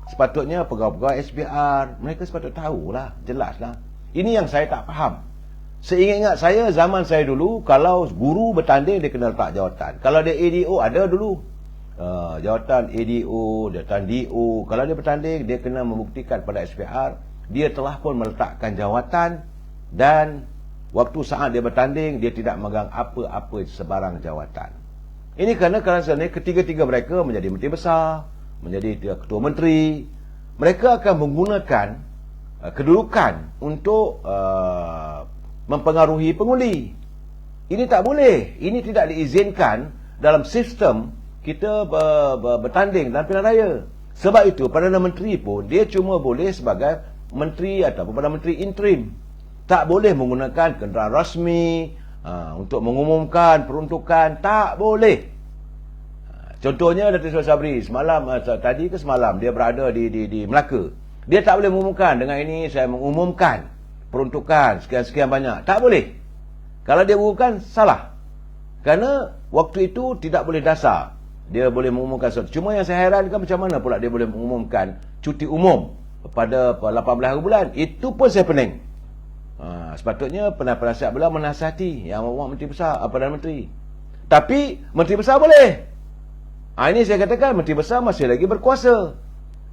Sepatutnya pegawai-pegawai SPR, mereka sepatutnya tahulah, jelaslah. Ini yang saya tak faham. Seingat-ingat saya, zaman saya dulu, kalau guru bertanding dia kena letak jawatan. Kalau dia ADO ada dulu. Jawatan ADO, jawatan DO. Kalau dia bertanding, dia kena membuktikan pada SPR dia telah pun meletakkan jawatan, dan waktu saat dia bertanding dia tidak memegang apa-apa sebarang jawatan. Ini kerana ketiga-tiga mereka menjadi menteri besar, menjadi ketua menteri. Mereka akan menggunakan kedudukan untuk mempengaruhi pengundi. Ini tak boleh. Ini tidak diizinkan dalam sistem kita bertanding dalam pilihan raya. Sebab itu Perdana Menteri pun dia cuma boleh sebagai menteri ataupun Perdana Menteri interim. Tak boleh menggunakan kenderaan rasmi untuk mengumumkan peruntukan. Tak boleh. Contohnya Datuk Seri Sabri semalam, tadi ke semalam dia berada di Melaka. Dia tak boleh mengumumkan dengan ini saya mengumumkan peruntukan sekian-sekian banyak. Tak boleh. Kalau dia mengumumkan salah. Kerana waktu itu tidak boleh dasar dia boleh mengumumkan sesuatu. Cuma yang saya herankan macam mana pula dia boleh mengumumkan cuti umum pada 18 hari bulan. Itu pun saya pening. Sepatutnya penasihat beliau menasihati yang awak menteri besar, Perdana Menteri. Tapi menteri besar boleh. Ini saya katakan menteri besar masih lagi berkuasa.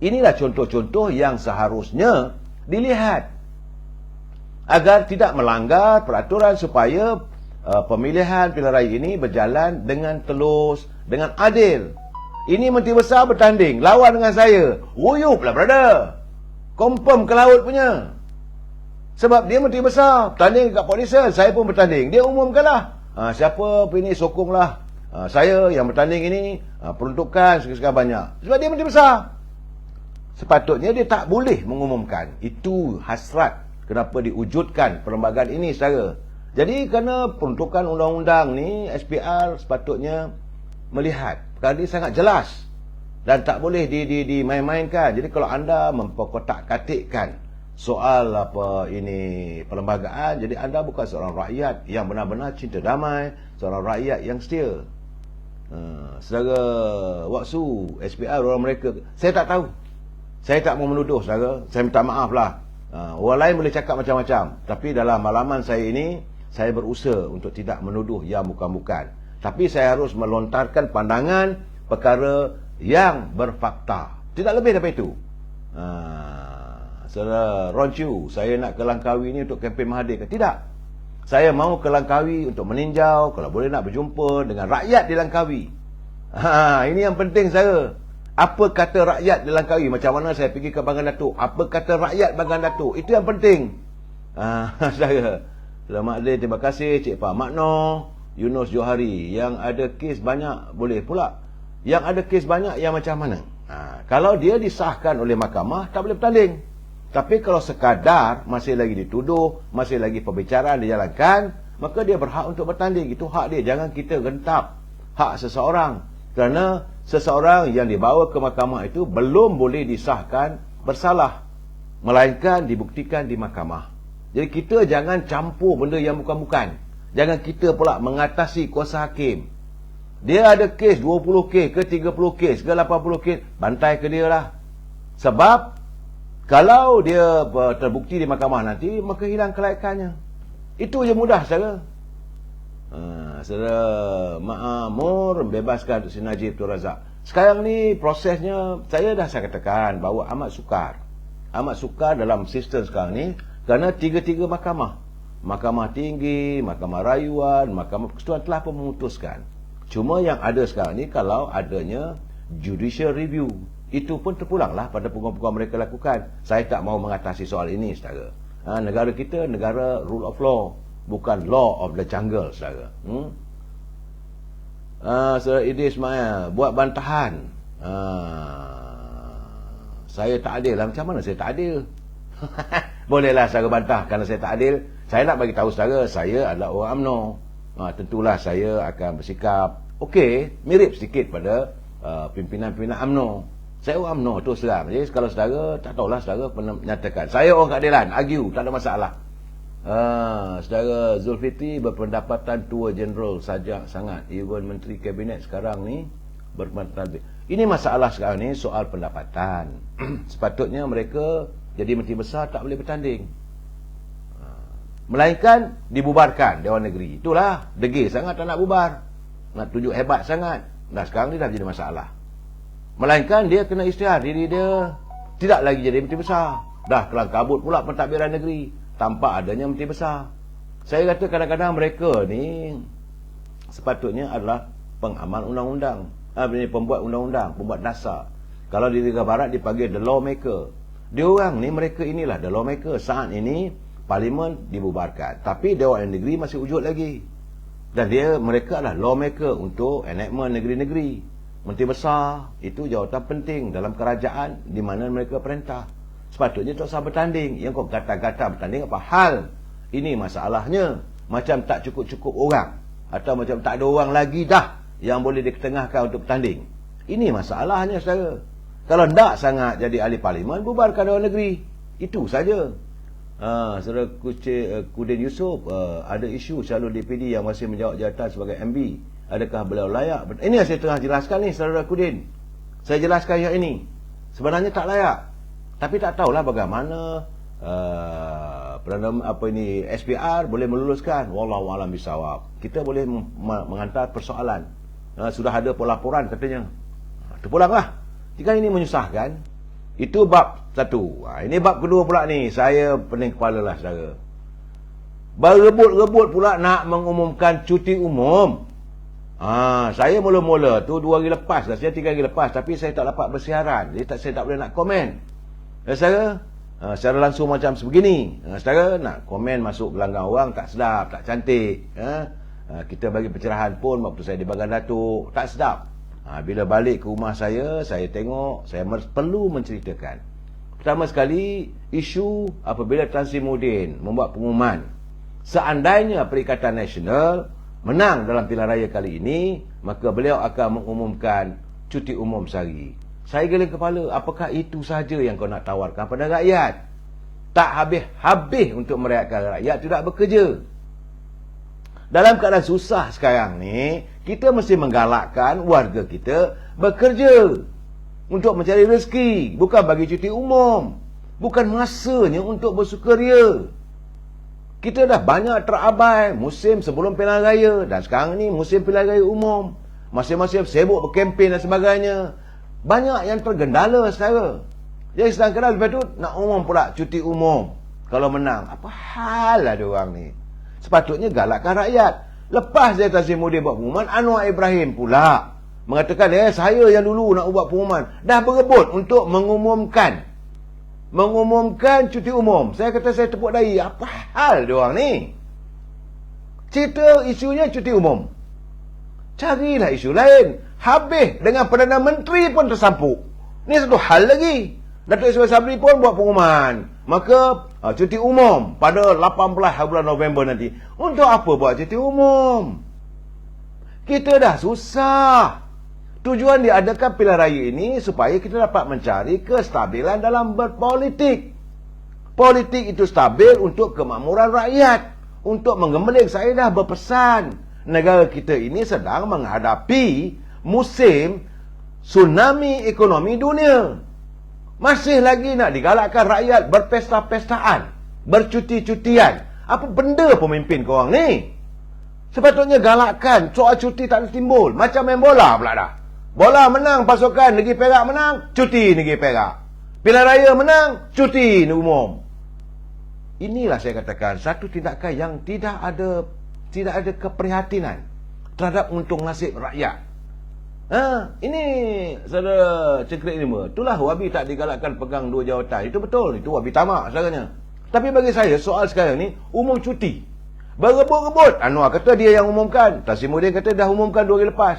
Inilah contoh-contoh yang seharusnya dilihat agar tidak melanggar peraturan supaya pemilihan pilihan raya ini berjalan dengan telus, dengan adil. Ini menteri besar bertanding lawan dengan saya. Wuyup lah brother. Confirm ke laut punya. Sebab dia menteri besar bertanding dekat Port Dickson, saya pun bertanding. Dia umumkanlah. Siapa ini sokonglah saya yang bertanding ini peruntukan sekian banyak. Sebab dia menteri besar. Sepatutnya dia tak boleh mengumumkan. Itu hasrat kenapa diwujudkan perlembagaan ini saudara. Jadi kerana peruntukan undang-undang ni SPR sepatutnya melihat perkara ini sangat jelas dan tak boleh dimain-mainkan. Jadi kalau anda memperkotak-katikkan soal ini perlembagaan, jadi anda bukan seorang rakyat yang benar-benar cinta damai, seorang rakyat yang setia. Saudara Waksu, SPR orang mereka, saya tak tahu. Saya tak mau menuduh saudara, saya minta maaf lah. Orang lain boleh cakap macam-macam, tapi dalam malaman saya ini saya berusaha untuk tidak menuduh yang bukan-bukan. Tapi saya harus melontarkan pandangan perkara yang berfakta. Tidak lebih daripada itu. Saudara Ron Chew, saya nak ke Langkawi ni untuk kempen Mahathir ke? Tidak. Saya mahu ke Langkawi untuk meninjau, kalau boleh nak berjumpa dengan rakyat di Langkawi. Ini yang penting saya. Apa kata rakyat di Langkawi? Macam mana saya pergi ke Bangan Datuk? Apa kata rakyat Bangan Datuk? Itu yang penting. Saya. Selamat Adil, terima kasih Cik Pak Makno, Yunus Johari. Yang ada kes banyak, boleh pula. Yang ada kes banyak yang macam mana? Kalau dia disahkan oleh mahkamah, tak boleh bertanding. Tapi kalau sekadar masih lagi dituduh, masih lagi perbicaraan dijalankan, maka dia berhak untuk bertanding. Itu hak dia. Jangan kita gentap hak seseorang. Kerana seseorang yang dibawa ke mahkamah itu belum boleh disahkan bersalah, melainkan dibuktikan di mahkamah. Jadi kita jangan campur benda yang bukan-bukan. Jangan kita pula mengatasi kuasa hakim. Dia ada kes 20 kes ke 30 kes ke 80 kes, bantai ke dia lah. Sebab kalau dia terbukti di mahkamah nanti, maka hilang kelaikannya. Itu je mudah saudara. Saudara Ma'amur bebaskan si Najib Tun Razak. Sekarang ni prosesnya, saya katakan bahawa amat sukar. Amat sukar dalam sistem sekarang ni, kerana tiga-tiga mahkamah. Mahkamah Tinggi, Mahkamah Rayuan, Mahkamah Persekutuan telah pun memutuskan. Cuma yang ada sekarang ni, kalau adanya judicial review, itu pun terpulanglah pada peguam-peguam mereka lakukan. Saya tak mahu mengatasi soal ini, saudara. Negara kita, negara rule of law, bukan law of the jungle, saudara. Saudara Idris Ismail buat bantahan. Saya tak adil lah. Macam mana saya tak adil? Bolehlah saudara bantah kerana saya tak adil. Saya nak bagi tahu saudara, saya adalah orang UMNO. Tentulah saya akan bersikap okey, mirip sedikit pada pimpinan-pimpinan UMNO. Saya orang UMNO tu serang. Jadi kalau saudara, tak tahulah saudara pernah menyatakan saya orang keadilan, argue, tak ada masalah. Saudara Zulfikri berpendapatan tua jeneral saja sangat. Even Menteri Kabinet sekarang ni berpendapatan. Ini masalah sekarang ni soal pendapatan. Sepatutnya mereka jadi menteri besar tak boleh bertanding. Melainkan dibubarkan Dewan Negeri. Itulah degil sangat tak nak bubar. Nak tunjuk hebat sangat. Dah sekarang ni dah jadi masalah. Melainkan dia kena isytihar diri dia tidak lagi jadi menteri besar. Dah kelang kabut pula pentadbiran negeri tanpa adanya menteri besar. Saya kata kadang-kadang mereka ni sepatutnya adalah pengamal undang-undang, pembuat undang-undang, pembuat dasar. Kalau di Liga Barat dipanggil the lawmaker. Diorang ni, mereka inilah the lawmaker. Saat ini parlimen dibubarkan, tapi Dewan Negeri masih wujud lagi. Dan mereka adalah lawmaker untuk enactment negeri-negeri. Menteri besar itu jawatan penting dalam kerajaan di mana mereka perintah. Sepatutnya tak usah bertanding. Yang kau kata-kata bertanding apa hal? Ini masalahnya. Macam tak cukup-cukup orang, atau macam tak ada orang lagi dah yang boleh diketengahkan untuk bertanding. Ini masalahnya saudara. Kalau tak sangat jadi ahli parlimen, bubarkan Dewan Negeri. Itu saja. Saudara Kudin Yusof, ada isu calon DPD yang masih menjawab jawatan sebagai MB. Adakah beliau layak? Ini yang saya tengah jelaskan ni, saudara Kudin. Saya jelaskan yang ini. Sebenarnya tak layak. Tapi tak tahulah bagaimana SPR boleh meluluskan. Wallahu a'lam bisawab. Kita boleh menghantar persoalan. Sudah ada laporan katanya. Terpulanglah. Jika ini menyusahkan, itu bab satu. Ini bab kedua pula ni. Saya pening kepala lah saudara. Berebut-rebut pula nak mengumumkan cuti umum. Saya mula-mula tu 2 hari lepas dah, saya 3 hari lepas, tapi saya tak dapat bersiaran. Jadi saya tak boleh nak komen. Saudara, secara langsung macam sebegini. Saudara nak komen masuk gelanggang orang tak sedap, tak cantik. Kita bagi pencerahan pun waktu saya di Bangan Datuk, tak sedap. Bila balik ke rumah saya tengok, saya perlu menceritakan. Pertama sekali, isu apabila Tan Sri Muhyiddin membuat pengumuman, seandainya Perikatan Nasional menang dalam pilihan raya kali ini, maka beliau akan mengumumkan cuti umum sehari. Saya geleng kepala, apakah itu saja yang kau nak tawarkan pada rakyat? Tak habis-habis untuk merakyatkan rakyat, tidak bekerja. Dalam keadaan susah sekarang ni, kita mesti menggalakkan warga kita bekerja untuk mencari rezeki, bukan bagi cuti umum. Bukan masanya untuk bersukaria. Kita dah banyak terabai musim sebelum pilihan raya dan sekarang ni musim pilihan raya umum. Masing-masing sibuk berkempen dan sebagainya. Banyak yang tergendala secara. Jadi sedangkan lepas tu nak umum pula cuti umum kalau menang. Apa hal lah diorang ni? Sepatutnya galakkan rakyat. Lepas dia Tazimudin buat pengumuman, Anwar Ibrahim pula mengatakan, saya yang dulu nak buat pengumuman. Dah berebut untuk mengumumkan cuti umum. Saya kata saya tepuk dahi. Apa hal diorang ni? Cerita isunya cuti umum. Carilah isu lain. Habis dengan Perdana Menteri pun tersampuk. Ni satu hal lagi. Datuk Ismail Sabri pun buat pengumuman. Maka cuti umum pada 18 bulan November nanti. Untuk apa buat cuti umum? Kita dah susah. Tujuan diadakan pilihan raya ini supaya kita dapat mencari kestabilan dalam berpolitik. Politik itu stabil untuk kemakmuran rakyat. Untuk menggembeling, saya dah berpesan. Negara kita ini sedang menghadapi musim tsunami ekonomi dunia. Masih lagi nak digalakkan rakyat berpesta-pestaan, bercuti-cutian. Apa benda pemimpin korang ni? Sepatutnya galakkan soal cuti tak ada timbul. Macam main bola pula dah. Bola menang pasukan Negeri Perak menang, cuti Negeri Perak. Pilihan raya menang, cuti umum. Inilah saya katakan satu tindakan yang tidak ada keprihatinan terhadap untung nasib rakyat. Ini saudara Cengkerik 5. Itulah Wabi tak digalakkan pegang dua jawatan. Itu betul. Itu Wabi tamak sebenarnya. Tapi bagi saya soal sekarang ni umum cuti. Berebut-rebut. Anwar kata dia yang umumkan. Tazimudin kata dah umumkan 2 hari lepas.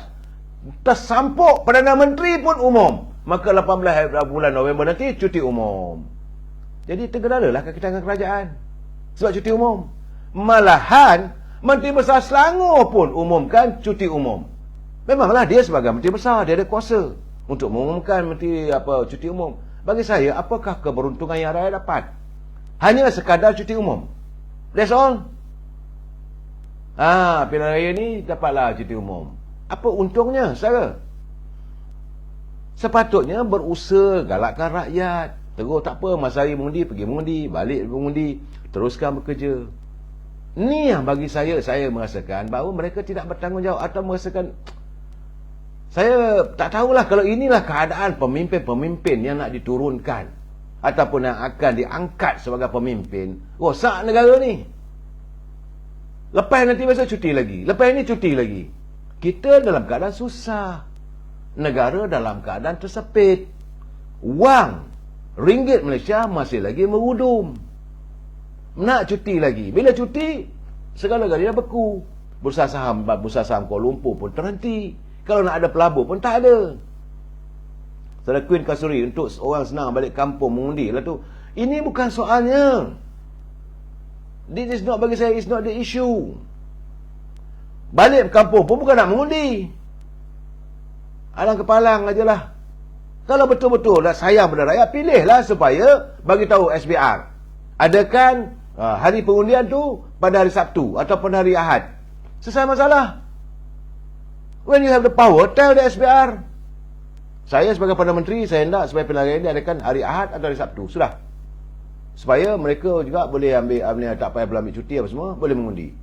Tersampuk Perdana Menteri pun umum. Maka 18 bulan November nanti cuti umum. Jadi tergendalalah kaki tangan kerajaan sebab cuti umum. Malahan Menteri Besar Selangor pun umumkan cuti umum. Memanglah dia sebagai Menteri Besar, dia ada kuasa untuk mengumumkan cuti umum. Bagi saya, apakah keberuntungan yang rakyat dapat? Hanya sekadar cuti umum. That's all. Pilihan raya ni dapatlah cuti umum. Apa untungnya, saudara? Sepatutnya berusaha galakkan rakyat. Terus tak apa, masa hari mengundi, pergi mengundi, balik mengundi, teruskan bekerja. Ni yang bagi saya merasakan bahawa mereka tidak bertanggungjawab atau merasakan. Saya tak tahulah kalau inilah keadaan pemimpin-pemimpin yang nak diturunkan ataupun yang akan diangkat sebagai pemimpin. Rosak negara ni. Lepas nanti besok cuti lagi. Lepas ini cuti lagi. Kita dalam keadaan susah. Negara dalam keadaan tersepit. Wang ringgit Malaysia masih lagi merudum. Nak cuti lagi. Bila cuti, segala-galanya beku. Bursa saham Kuala Lumpur pun terhenti. Kalau nak ada pelabur pun tak ada. Saudara Queen Kasuri, untuk orang senang balik kampung mengundi lah tu. Ini bukan soalnya. This is not, bagi saya, is not the issue. Balik kampung pun bukan nak mengundi. Alang kepalang ajalah. Kalau betul-betul nak sayang pada rakyat, pilihlah supaya bagi tahu SBR. Adakan hari pengundian tu pada hari Sabtu ataupun hari Ahad. Selesai masalah. When you have the power, tell the SBR. Saya sebagai Perdana Menteri, saya hendak supaya pilihan raya ini adakan hari Ahad atau hari Sabtu. Sudah. Supaya mereka juga boleh ambil tak payah ambil cuti apa semua, boleh mengundi.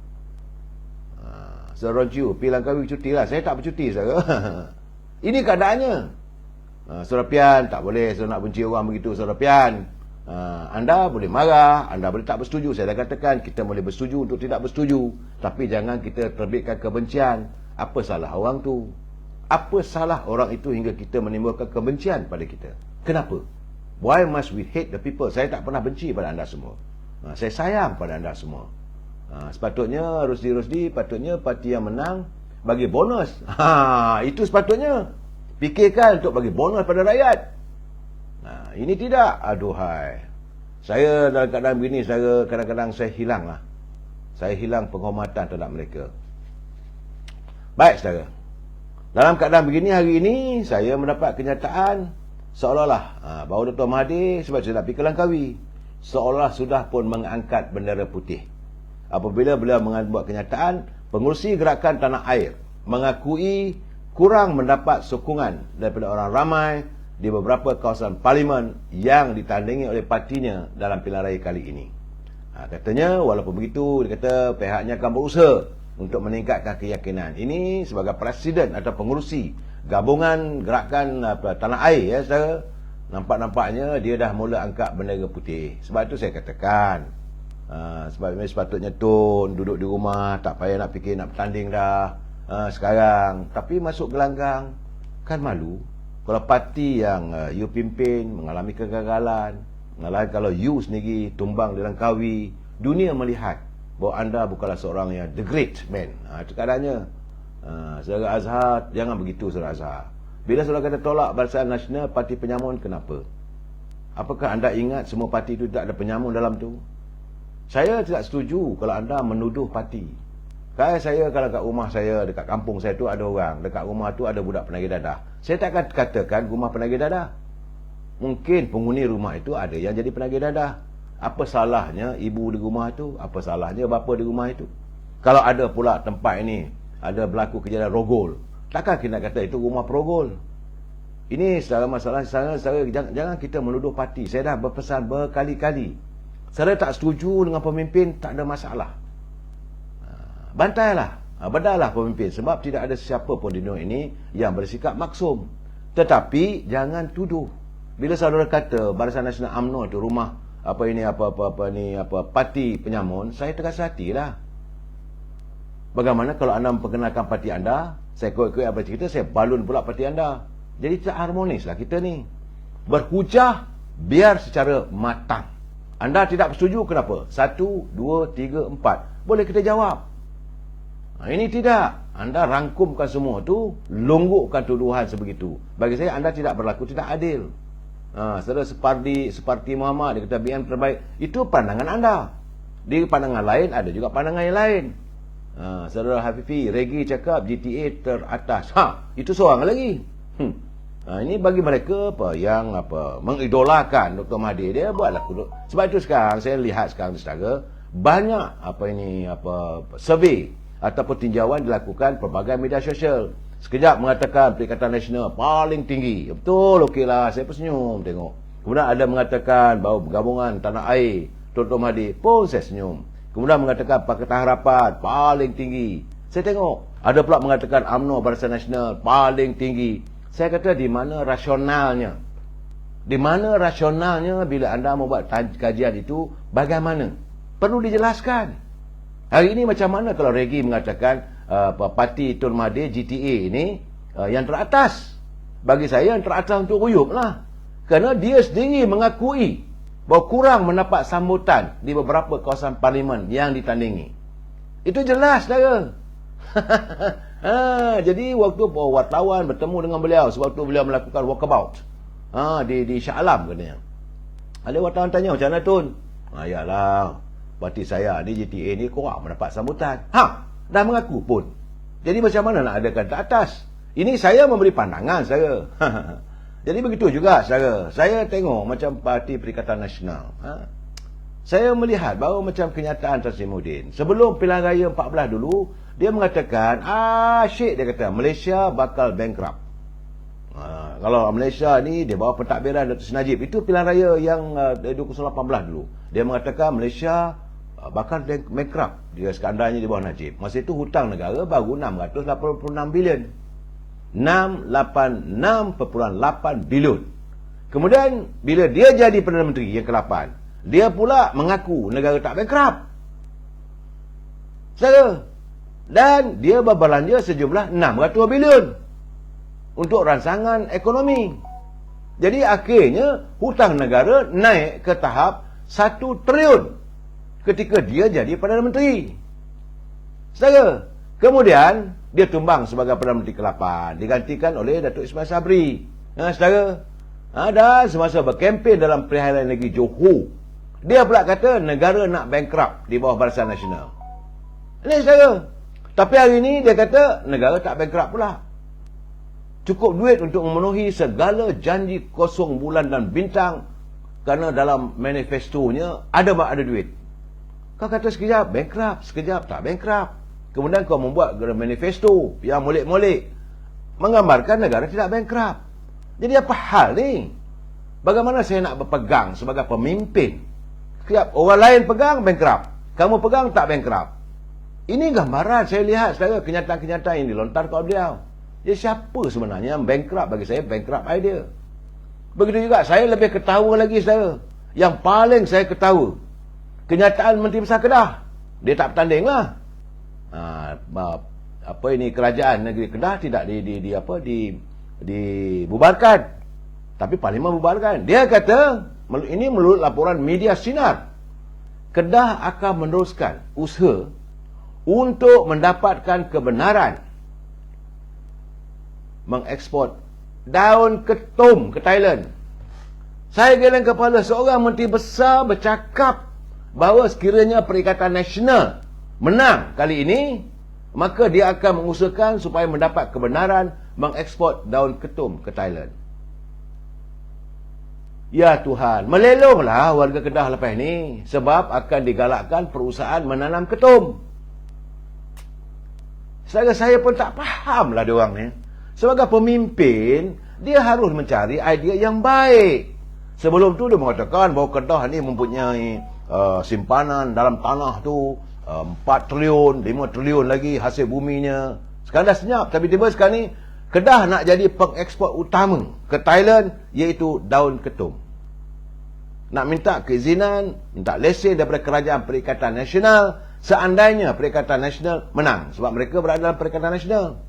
Saudara Roncu, pilihan kami cuti lah. Saya tak bercuti, saudara. Ini keadaannya. Saudara Pian, tak boleh saudara nak benci orang begitu, saudara Pian. Anda boleh marah, anda boleh tak bersetuju. Saya dah katakan, kita boleh bersetuju untuk tidak bersetuju. Tapi jangan kita terbitkan kebencian. Apa salah orang tu? Apa salah orang itu hingga kita menimbulkan kebencian pada kita? Kenapa? Why must we hate the people? Saya tak pernah benci pada anda semua. Saya sayang pada anda semua. Sepatutnya Rusdi, patutnya parti yang menang bagi bonus. Itu sepatutnya. Fikirkan untuk bagi bonus pada rakyat. Ini tidak. Aduhai. Saya dalam keadaan begini, kadang-kadang saya hilang lah. Saya hilang penghormatan terhadap mereka. Baik, saudara. Dalam keadaan begini, hari ini saya mendapat kenyataan seolah-olah bahawa Dr. Mahathir, sebab saya nak pergi ke Langkawi, seolah sudah pun mengangkat bendera putih. Apabila beliau membuat kenyataan, pengurusi gerakan tanah air mengakui kurang mendapat sokongan daripada orang ramai di beberapa kawasan parlimen yang ditandingi oleh partinya dalam pilihan raya kali ini. Katanya walaupun begitu, dia kata pihaknya akan berusaha untuk meningkatkan keyakinan. Ini sebagai presiden atau pengurusi gabungan gerakan tanah air, ya, saudara. Nampak-nampaknya dia dah mula angkat bendera putih. Sebab itu saya katakan, sepatutnya Tun duduk di rumah, tak payah nak fikir nak bertanding dah sekarang. Tapi masuk gelanggang kan malu. Kalau parti yang you pimpin mengalami kegagalan, kalau you sendiri tumbang di Langkawi, dunia melihat bahawa anda bukanlah seorang yang the great man. Itu keadaannya. Saudara Azhar, jangan begitu saudara Azhar. Bila saudara kata tolak Barisan Nasional Parti Penyamun, kenapa? Apakah anda ingat semua parti itu tak ada penyamun dalam tu? Saya tidak setuju kalau anda menuduh parti. Saya kalau kat rumah saya, dekat kampung saya tu ada orang, dekat rumah tu ada budak penagih dadah. Saya takkan katakan rumah penagih dadah. Mungkin penghuni rumah itu ada yang jadi penagih dadah. Apa salahnya ibu di rumah itu? Apa salahnya bapa di rumah itu? Kalau ada pula tempat ini ada berlaku kejadian rogol, takkan kita kata itu rumah perogol. Ini secara masalah jangan kita menuduh parti. Saya dah berpesan berkali-kali, saya tak setuju dengan pemimpin, tak ada masalah. Bantailah, bedahlah pemimpin, sebab tidak ada siapa pun di dunia ini yang bersikap maksum. Tetapi jangan tuduh. Bila saudara kata Barisan Nasional UMNO itu rumah parti penyamun, saya terasa hatilah. Bagaimana kalau anda memperkenalkan parti anda, saya ikut apa cerita, saya balun pula parti anda. Jadi tak harmonislah kita ni. Berhujah biar secara matang. Anda tidak bersetuju, kenapa? 1, 2, 3, 4. Boleh kita jawab. Ini tidak. Anda rangkumkan semua tu, longgokkan tuduhan sebegitu. Bagi saya anda tidak berlaku tidak adil. Saudara seperti Muhammad, dia kata BN terbaik. Itu pandangan anda. Di pandangan lain ada juga pandangan yang lain. Saudara Hafifi, Regi cakap GTA teratas. Itu seorang lagi. Ini bagi mereka yang mengidolakan Dr. Mahathir, dia buatlah kudu. Sebab itu sekarang saya lihat sekarang saudara, banyak survey ataupun tinjauan dilakukan pelbagai media sosial. Sekejap mengatakan Perikatan Nasional paling tinggi. Betul, okeylah, saya pun senyum tengok. Kemudian ada mengatakan bahawa gabungan tanah air Dr. Mahathir, pun saya senyum. Kemudian mengatakan Pakatan Harapan paling tinggi. Saya tengok. Ada pula mengatakan UMNO Barisan Nasional paling tinggi. Saya kata di mana rasionalnya? Di mana rasionalnya bila anda membuat kajian itu? Bagaimana? Perlu dijelaskan. Hari ini macam mana kalau Regi mengatakan parti Tun Mahathir GTA ini yang teratas? Bagi saya yang teratas untuk ruyuk lah. Kerana dia sendiri mengakui bahawa kurang mendapat sambutan di beberapa kawasan parlimen yang ditandingi. Itu jelas saudara. Jadi waktu wartawan bertemu dengan beliau, sebab tu beliau melakukan walkabout di Shah Alam katanya. Ada wartawan tanya, macam mana Tun? Yalah, parti saya di GTA ni kurang mendapat sambutan. Dah mengaku pun. Jadi macam mana nak adakan tak atas? Ini saya memberi pandangan saya. Jadi begitu juga saya tengok macam Parti Perikatan Nasional. Saya melihat bahawa macam kenyataan Tan Sri Muhyiddin. Sebelum pilihan raya 14 dulu, dia mengatakan, Syed, dia kata, Malaysia bakal bankrupt. Kalau Malaysia ni, dia bawa pentadbiran Datuk Seri Najib. Itu pilihan raya yang 2018 dulu. Dia mengatakan Malaysia bakal bankrupt. Dia sekandanya di bawah Najib. Masa itu hutang negara baru 686 bilion. 686.8 bilion. Kemudian, bila dia jadi Perdana Menteri yang ke-8, dia pula mengaku negara tak bankrupt. Dan dia berbelanja sejumlah 600 bilion untuk rancangan ekonomi. Jadi akhirnya hutang negara naik ke tahap 1 trilion ketika dia jadi Perdana Menteri. Kemudian dia tumbang sebagai Perdana Menteri ke-8, digantikan oleh Datuk Ismail Sabri. Dan semasa berkempen dalam pilihan raya negeri Johor, dia pula kata negara nak bankrupt di bawah Barisan Nasional. Ini Tapi hari ini dia kata negara tak bankrupt pula. Cukup duit untuk memenuhi segala janji kosong bulan dan bintang, kerana dalam manifestonya ada duit. Kau kata sekejap bankrupt, sekejap tak bankrupt. Kemudian kau membuat manifesto yang molek-molek menggambarkan negara tidak bankrupt. Jadi apa hal ni? Bagaimana saya nak berpegang sebagai pemimpin Siap, orang lain pegang bankrupt, kamu pegang tak bankrupt. Ini gambaran saya lihat saudara, kenyataan-kenyataan yang dilontarkan oleh beliau. Jadi siapa sebenarnya yang bankrupt? Bagi saya bankrupt idea. Begitu juga saya lebih ketawa lagi saudara. Yang paling saya ketawa, kenyataan Menteri Besar Kedah, dia tak bertanding lah. Kerajaan negeri Kedah tidak dibubarkan, tapi Parlimen bubarkan. Dia kata, ini menurut laporan media Sinar, Kedah akan meneruskan usaha untuk mendapatkan kebenaran mengekspor daun ketum ke Thailand. Saya geleng kepala, seorang menteri besar bercakap bahawa sekiranya Perikatan Nasional menang kali ini, maka dia akan mengusahakan supaya mendapat kebenaran mengekspor daun ketum ke Thailand. Ya Tuhan, melelonglah warga Kedah lepas ni, sebab akan digalakkan perusahaan menanam ketum. Saya pun tak faham lah diorang ni. Sebagai pemimpin, dia harus mencari idea yang baik. Sebelum tu dia mengatakan bahawa Kedah ni mempunyai simpanan dalam tanah tu 4 triliun, 5 triliun lagi hasil buminya. Sekarang dah senyap, tapi tiba sekarang ni Kedah nak jadi pengeksport utama ke Thailand, iaitu daun ketum. Nak minta keizinan, minta lesen daripada Kerajaan Perikatan Nasional seandainya Perikatan Nasional menang, sebab mereka berada dalam Perikatan Nasional.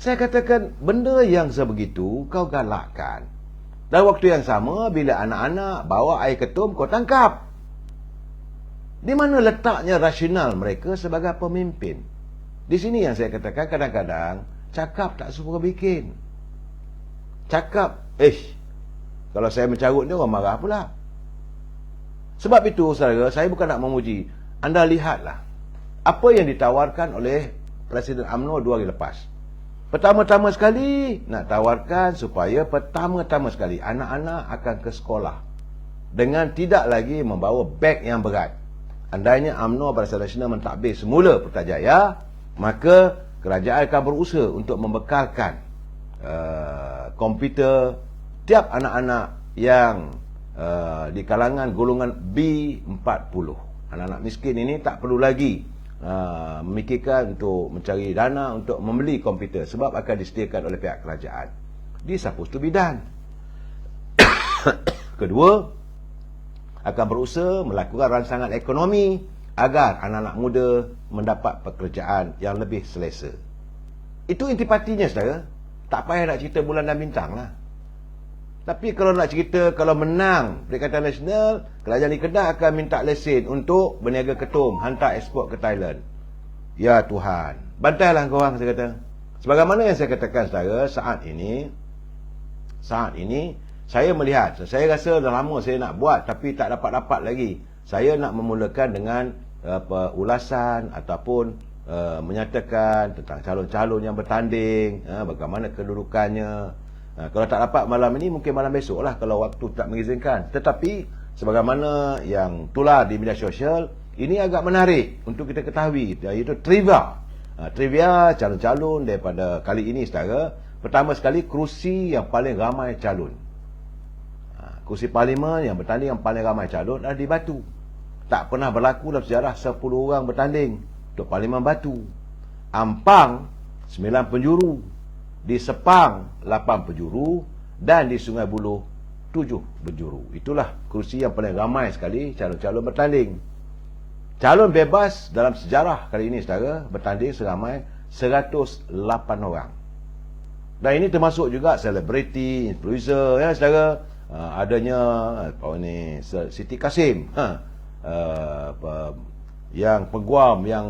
Saya katakan, benda yang sebegitu kau galakkan. Dan waktu yang sama, bila anak-anak bawa air ketum, kau tangkap. Di mana letaknya rasional mereka sebagai pemimpin? Di sini yang saya katakan, kadang-kadang cakap tak suka bikin. Cakap, kalau saya mencarut ni orang marah pula. Sebab itu, saudara, saya bukan nak memuji. Anda lihatlah apa yang ditawarkan oleh Presiden UMNO 2 hari lepas. Pertama-tama sekali nak tawarkan supaya pertama-tama sekali anak-anak akan ke sekolah dengan tidak lagi membawa beg yang berat. Andainya UMNO Barisan Nasional mentadbir semula Putrajaya, maka kerajaan akan berusaha untuk membekalkan komputer tiap anak-anak yang di kalangan golongan B40. Anak-anak miskin ini tak perlu lagi memikirkan untuk mencari dana untuk membeli komputer, sebab akan disediakan oleh pihak kerajaan. This supposed to be done. Kedua, akan berusaha melakukan rangsangan ekonomi agar anak-anak muda mendapat pekerjaan yang lebih selesa. Itu intipatinya, saudara. Tak payah nak cerita bulan dan bintang lah. Tapi kalau nak cerita, kalau menang Perikatan Nasional, kerajaan di Kedah akan minta lesen untuk berniaga ketum, hantar ekspor ke Thailand. Ya Tuhan, bantailah korang, saya kata. Sebagaimana yang saya katakan, saudara, saat ini saya melihat, saya rasa dah lama saya nak buat tapi tak dapat-dapat lagi. Saya nak memulakan dengan ulasan ataupun menyatakan tentang calon-calon yang bertanding, bagaimana kedudukannya. Kalau tak dapat malam ini, mungkin malam besok lah kalau waktu tak mengizinkan. Tetapi sebagaimana yang tular di media sosial, ini agak menarik untuk kita ketahui, iaitu trivia. Trivia calon-calon daripada kali ini, saudara. Pertama sekali, kerusi yang paling ramai calon. Kerusi parlimen yang bertanding yang paling ramai calon adalah di Batu. Tak pernah berlaku dalam sejarah 10 orang bertanding untuk parlimen Batu. Ampang 9 penjuru, di Sepang 8 penjuru, dan di Sungai Buloh 7 penjuru. Itulah kerusi yang paling ramai sekali calon-calon bertanding. Calon bebas dalam sejarah kali ini, saudara, bertanding seramai 108 orang. Dan ini termasuk juga selebriti, influencer, ya saudara. Adanya Siti Kasim, yang peguam yang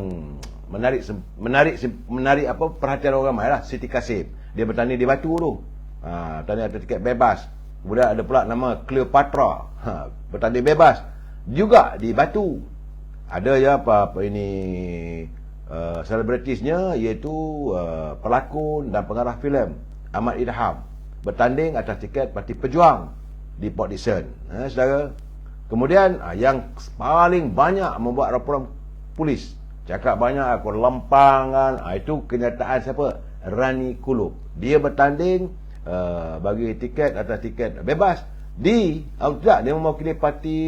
menarik apa perhatian orang ramai lah, Siti Kasim. Dia bertanding di Batu tu. Bertanding atas tiket bebas. Kemudian ada pula nama Cleopatra, bertanding bebas juga di Batu. Ada ya selebritisnya, iaitu pelakon dan pengarah filem Ahmad Idham, bertanding atas tiket Parti Pejuang di Port Dickson, saudara. Kemudian yang paling banyak membuat laporan polis, cakap banyak aku lempangan, itu kenyataan siapa? Rani Kulub. Dia bertanding bagi tiket atas tiket bebas tidak, dia mewakili parti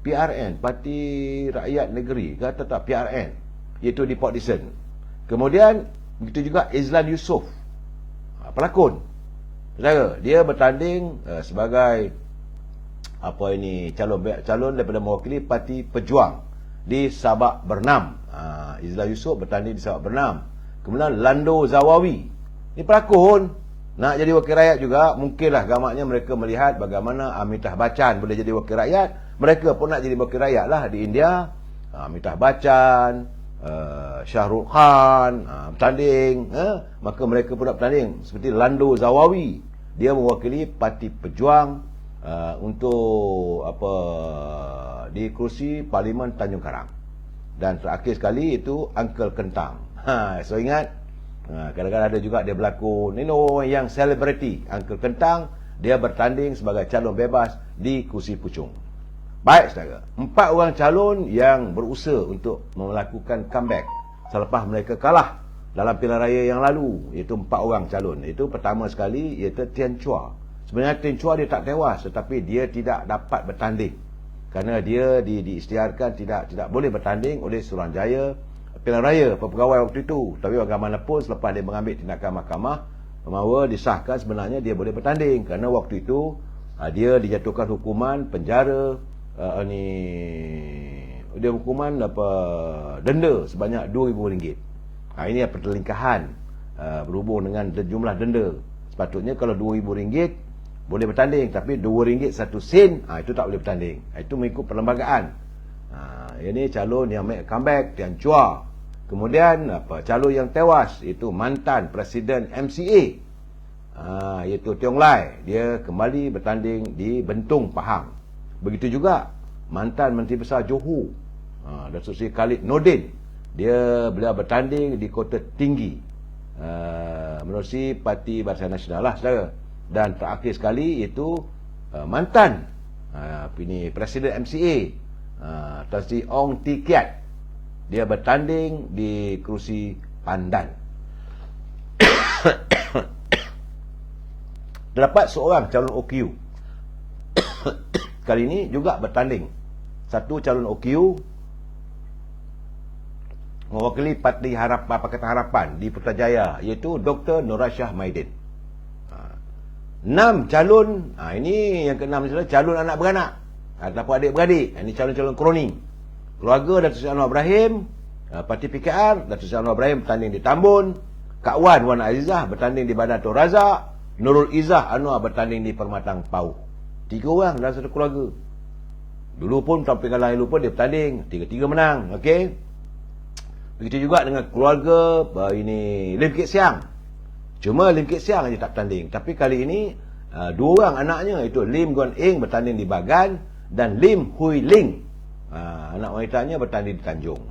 PRN, Parti Rakyat Negeri, kata tak PRN, iaitu di Port Dickson. Kemudian begitu juga Izlan Yusof, pelakon. Saudara, dia bertanding sebagai calon daripada mewakili Parti Pejuang di Sabak Bernam. Izlan Yusof bertanding di Sabak Bernam. Kemudian Lando Zawawi, ni pelakon, nak jadi wakil rakyat juga. Mungkinlah gamaknya mereka melihat bagaimana Amitabh Bachchan boleh jadi wakil rakyat. Mereka pun nak jadi wakil rakyat lah di India. Amitabh Bachchan, Shah Rukh Khan bertanding, maka mereka pun nak bertanding. Seperti Lando Zawawi, dia mewakili Parti Pejuang untuk di kerusi Parlimen Tanjung Karang. Dan terakhir sekali itu Uncle Kentang. So ingat, kadang-kadang ada juga dia berlakon, yang selebriti. Uncle Kentang, dia bertanding sebagai calon bebas di kursi Puchong. Baik saudara, 4 orang calon yang berusaha untuk melakukan comeback selepas mereka kalah dalam pilihan raya yang lalu, iaitu 4 orang calon. Itu pertama sekali iaitu Tian Chua. Sebenarnya Tian Chua dia tak tewas, tetapi dia tidak dapat bertanding kerana dia diisytiharkan tidak boleh bertanding oleh Suruhanjaya pilihan raya pegawai waktu itu. Tapi bagaimanapun selepas dia mengambil tindakan mahkamah bahawa disahkan sebenarnya dia boleh bertanding, kerana waktu itu dia dijatuhkan hukuman penjara, dia hukuman denda sebanyak RM2,000. Ini pertelingkahan berhubung dengan jumlah denda. Sepatutnya kalau RM2,000 boleh bertanding, tapi RM2 1 sen, itu tak boleh bertanding. Itu mengikut perlembagaan. Ini calon yang make comeback, Tian Chua. Kemudian calon yang tewas itu mantan Presiden MCA, iaitu Tiong Lai. Dia kembali bertanding di Bentung, Pahang. Begitu juga mantan Menteri Besar Johor, Datuk Seri Khalid Nordin. Beliau bertanding di Kota Tinggi, menerusi Parti Barisan Nasional lah saudara. Dan terakhir sekali itu mantan Presiden MCA, Tan Sri Ong Tee Kiat. Dia bertanding di kerusi Pandan. Terdapat seorang calon OKU kali ini juga bertanding. Satu calon OKU mewakili Parti Pakatan Harapan di Putrajaya, iaitu Dr. Norasyah Maidin. 6 calon, ini yang ke-6 adalah calon anak beranak ataupun adik-beradik. Ini calon-calon kroni. Keluarga Datuk Seri Anwar Ibrahim, Parti PKR, Datuk Seri Anwar Ibrahim bertanding di Tambun. Kak Wan Azizah bertanding di Bandar Tun Razak. Nurul Izzah Anwar bertanding di Permatang Pauh. 3 orang dalam satu keluarga. Dulu pun sampai kalah yang lupa dia bertanding, 3-3 menang. Okey. Begitu juga dengan keluarga Lim Kit Siang. Cuma Lim Kit Siang saja tak bertanding. Tapi kali ini 2 orang anaknya, iaitu Lim Guan Eng bertanding di Bagan dan Lim Hui Ling, anak wanitanya, bertanding di Tanjung.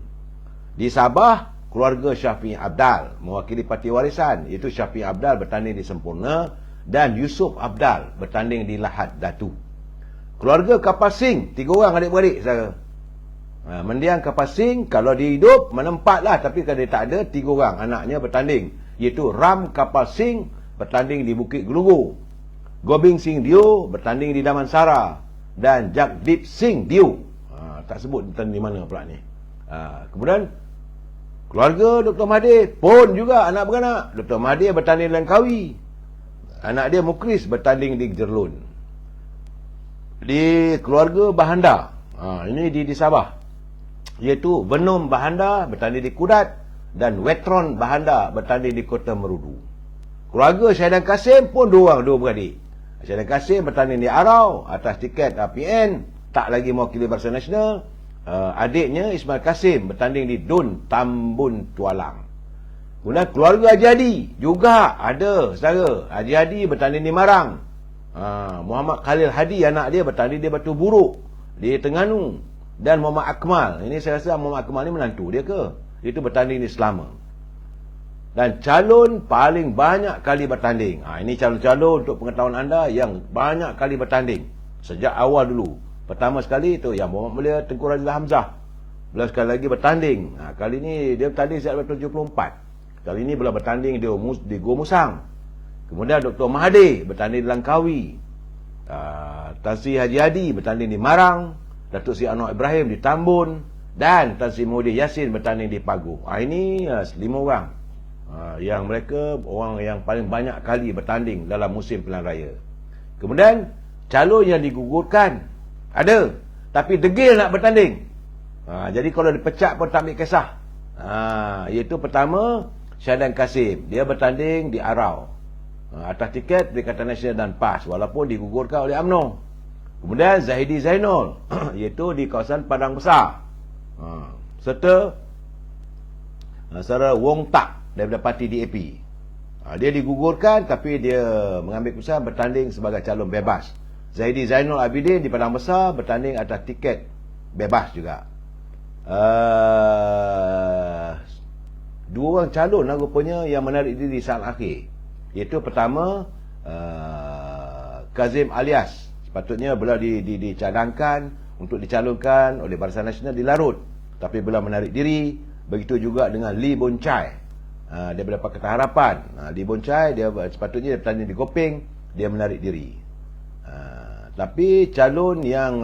Di Sabah, keluarga Syafiq Abdal mewakili Parti Warisan, iaitu Syafiq Abdal bertanding di Sempurna dan Yusuf Abdal bertanding di Lahad Datu. Keluarga Kapal Singh, 3 orang adik-beradik saudara. Mendiang Kapal Singh, kalau dia hidup mana 4 lah, tapi kalau dia tak ada, 3 orang anaknya bertanding, iaitu Ram Kapal Singh bertanding di Bukit Gelugul, Gobing Singh Dio bertanding di Damansara, dan Jagdeep Singh Dio, tak sebut bertanding di mana pula ni. Kemudian keluarga Dr. Mahathir pun juga anak beranak. Dr. Mahathir bertanding di Langkawi, anak dia Mukris bertanding di Jerlun. Di keluarga Bahanda, ini di Sabah, iaitu Venom Bahanda bertanding di Kudat dan Wetron Bahanda bertanding di Kota Merudu. Keluarga Syahidan Kasim pun 2 orang, 2 beradik. Syahidan Kasim bertanding di Arau atas tiket PN, tak lagi mewakili Barisan Nasional. Adiknya Ismail Kasim bertanding di Dun Tambun Tualang. Kemudian keluarga Haji Hadi juga ada saudara. Haji Hadi bertanding di Marang. Muhammad Khalil Hadi, anak dia, bertanding di Batu Buruk di Terengganu. Dan Muhammad Akmal, ini saya rasa Muhammad Akmal ni menantu dia ke, itu bertanding di Selama. Dan calon paling banyak kali bertanding, ini calon-calon untuk pengetahuan anda yang banyak kali bertanding sejak awal dulu. Pertama sekali itu yang Muhammad Mulia Tengku Razila Hamzah, beliau sekali lagi bertanding. Kali ini dia bertanding sejak 1974. Kali ini beliau bertanding di Gua Musang. Kemudian Dr. Mahathir bertanding di Langkawi. Tan Sri Haji Hadi bertanding di Marang, Datuk Seri Anwar Ibrahim di Tambun, dan Tan Sri Muhyiddin Yassin bertanding di Pagu. Ini 5 orang yang mereka orang yang paling banyak kali bertanding dalam musim pilihan raya. Kemudian calon yang digugurkan ada, tapi degil nak bertanding. Jadi kalau dipecat pun tak ambil kisah. Iaitu pertama, Syahidan Kasim, dia bertanding di Arau atas tiket Perikatan Nasional dan PAS, walaupun digugurkan oleh UMNO. Kemudian Zahidi Zainul iaitu di kawasan Padang Besar, serta saudara Wong Tak daripada parti DAP. Dia digugurkan, tapi dia mengambil keputusan bertanding sebagai calon bebas. Zahidi Zainul Abidin di Padang Besar bertanding atas tiket bebas juga. Dua orang calon rupanya yang menarik diri saat akhir, iaitu pertama Kazim Alias, sepatutnya beliau dicadangkan untuk dicalonkan oleh Barisan Nasional di Larut, tapi beliau menarik diri. Begitu juga dengan Lee Boon Chye daripada Pakatan Harapan. Lee Boon Chye dia sepatutnya dia bertanding di Kopeng, dia menarik diri. Tapi calon yang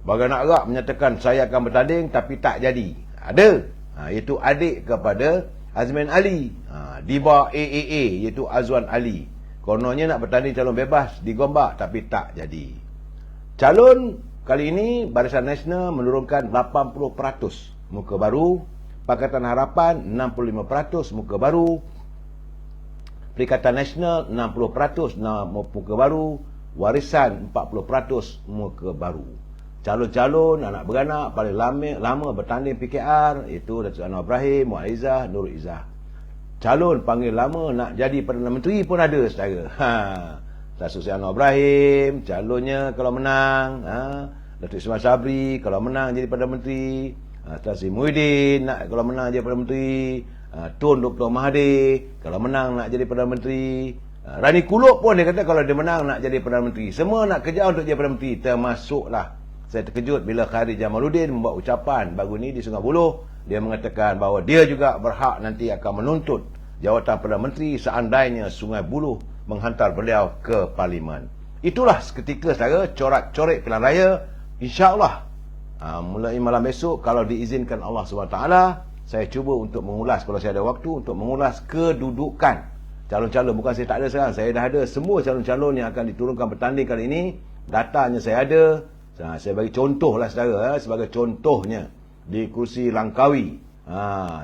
Bagan Arak menyatakan saya akan bertanding tapi tak jadi, ada. Iaitu adik kepada Azmin Ali, Diba AAA, iaitu Azwan Ali. Kononnya nak bertanding calon bebas di Gombak, tapi tak jadi. Calon kali ini Barisan Nasional menurunkan 80% muka baru, Pakatan Harapan 65% muka baru, Perikatan Nasional 60% muka baru, Warisan 40% muka baru. Calon-calon anak beranak paling lama bertanding PKR iaitu Datuk Anwar Ibrahim, Muaz Izzah, Nurul Izzah. Calon panggil lama nak jadi Perdana Menteri pun ada saudara. Datuk Seri Anwar Ibrahim calonnya kalau menang, Datuk Ismail Sabri kalau menang jadi Perdana Menteri, Tan Sri Muhyiddin nak kalau menang jadi Perdana Menteri, Tun Dr. Mahathir kalau menang nak jadi Perdana Menteri, Rani Kuluk pun dia kata kalau dia menang nak jadi Perdana Menteri. Semua nak kejar untuk jadi Perdana Menteri, termasuklah saya terkejut bila Khairi Jamaluddin membuat ucapan baru ni di Sungai Buloh. Dia mengatakan bahawa dia juga berhak nanti akan menuntut jawatan Perdana Menteri seandainya Sungai Buloh menghantar beliau ke Parlimen. Itulah seketika saudara corak-corik pilihan raya. InsyaAllah mulai malam esok kalau diizinkan Allah SWT, saya cuba untuk mengulas, kalau saya ada waktu, untuk mengulas kedudukan calon-calon. Bukan saya tak ada sekarang, saya dah ada semua calon-calon yang akan diturunkan bertanding kali ini. Datanya saya ada. Saya bagi contoh lah saudara, sebagai contohnya di kursi Langkawi,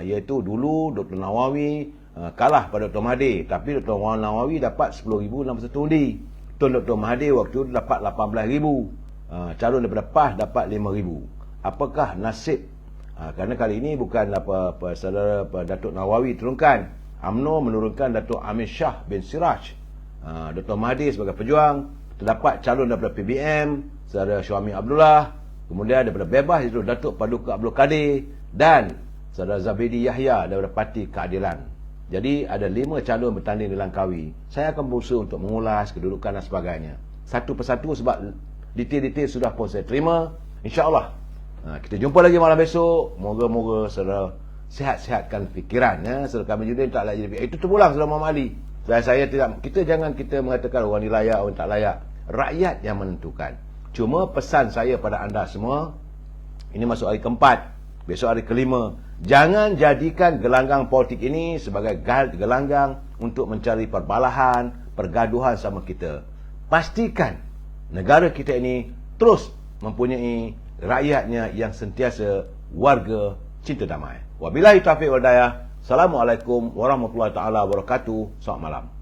iaitu dulu Dr. Nawawi kalah pada Dr. Mahathir, tapi Dr. Nawawi dapat 10,061 undi. Tun Dr. Mahathir waktu itu dapat 18,000. Calon daripada PAS dapat 5,000. Apakah nasib? Kerana kali ini bukan saudara Datuk Nawawi turunkan, UMNO menurunkan Datuk Amir Shah bin Siraj. Dr. Mahathir sebagai pejuang, terdapat calon daripada PBM saudara Syuami Abdullah, kemudian daripada bebas itu Datuk Paduka Abdul Kadir, dan saudara Zabidi Yahya daripada Parti Keadilan. Jadi ada 5 calon bertanding di Langkawi. Saya akan berusaha untuk mengulas kedudukan dan sebagainya satu persatu, sebab detail-detail sudah pun saya terima. InsyaAllah kita jumpa lagi malam besok. Moga-moga saudara sihat-sihatkan fikiran, saudara kami juga tak layak jadi. Itu terpulang saudara Muhammad Ali. Saya tidak, kita mengatakan orang ni layak, orang tak layak. Rakyat yang menentukan. Cuma pesan saya pada anda semua, ini masuk hari keempat, besok hari kelima, jangan jadikan gelanggang politik ini sebagai gelanggang untuk mencari perbalahan, pergaduhan sama kita. Pastikan negara kita ini terus mempunyai rakyatnya yang sentiasa warga cinta damai. Wabillahi taufiq wal hidayah. Assalamualaikum warahmatullahi taala wabarakatuh. Selamat malam.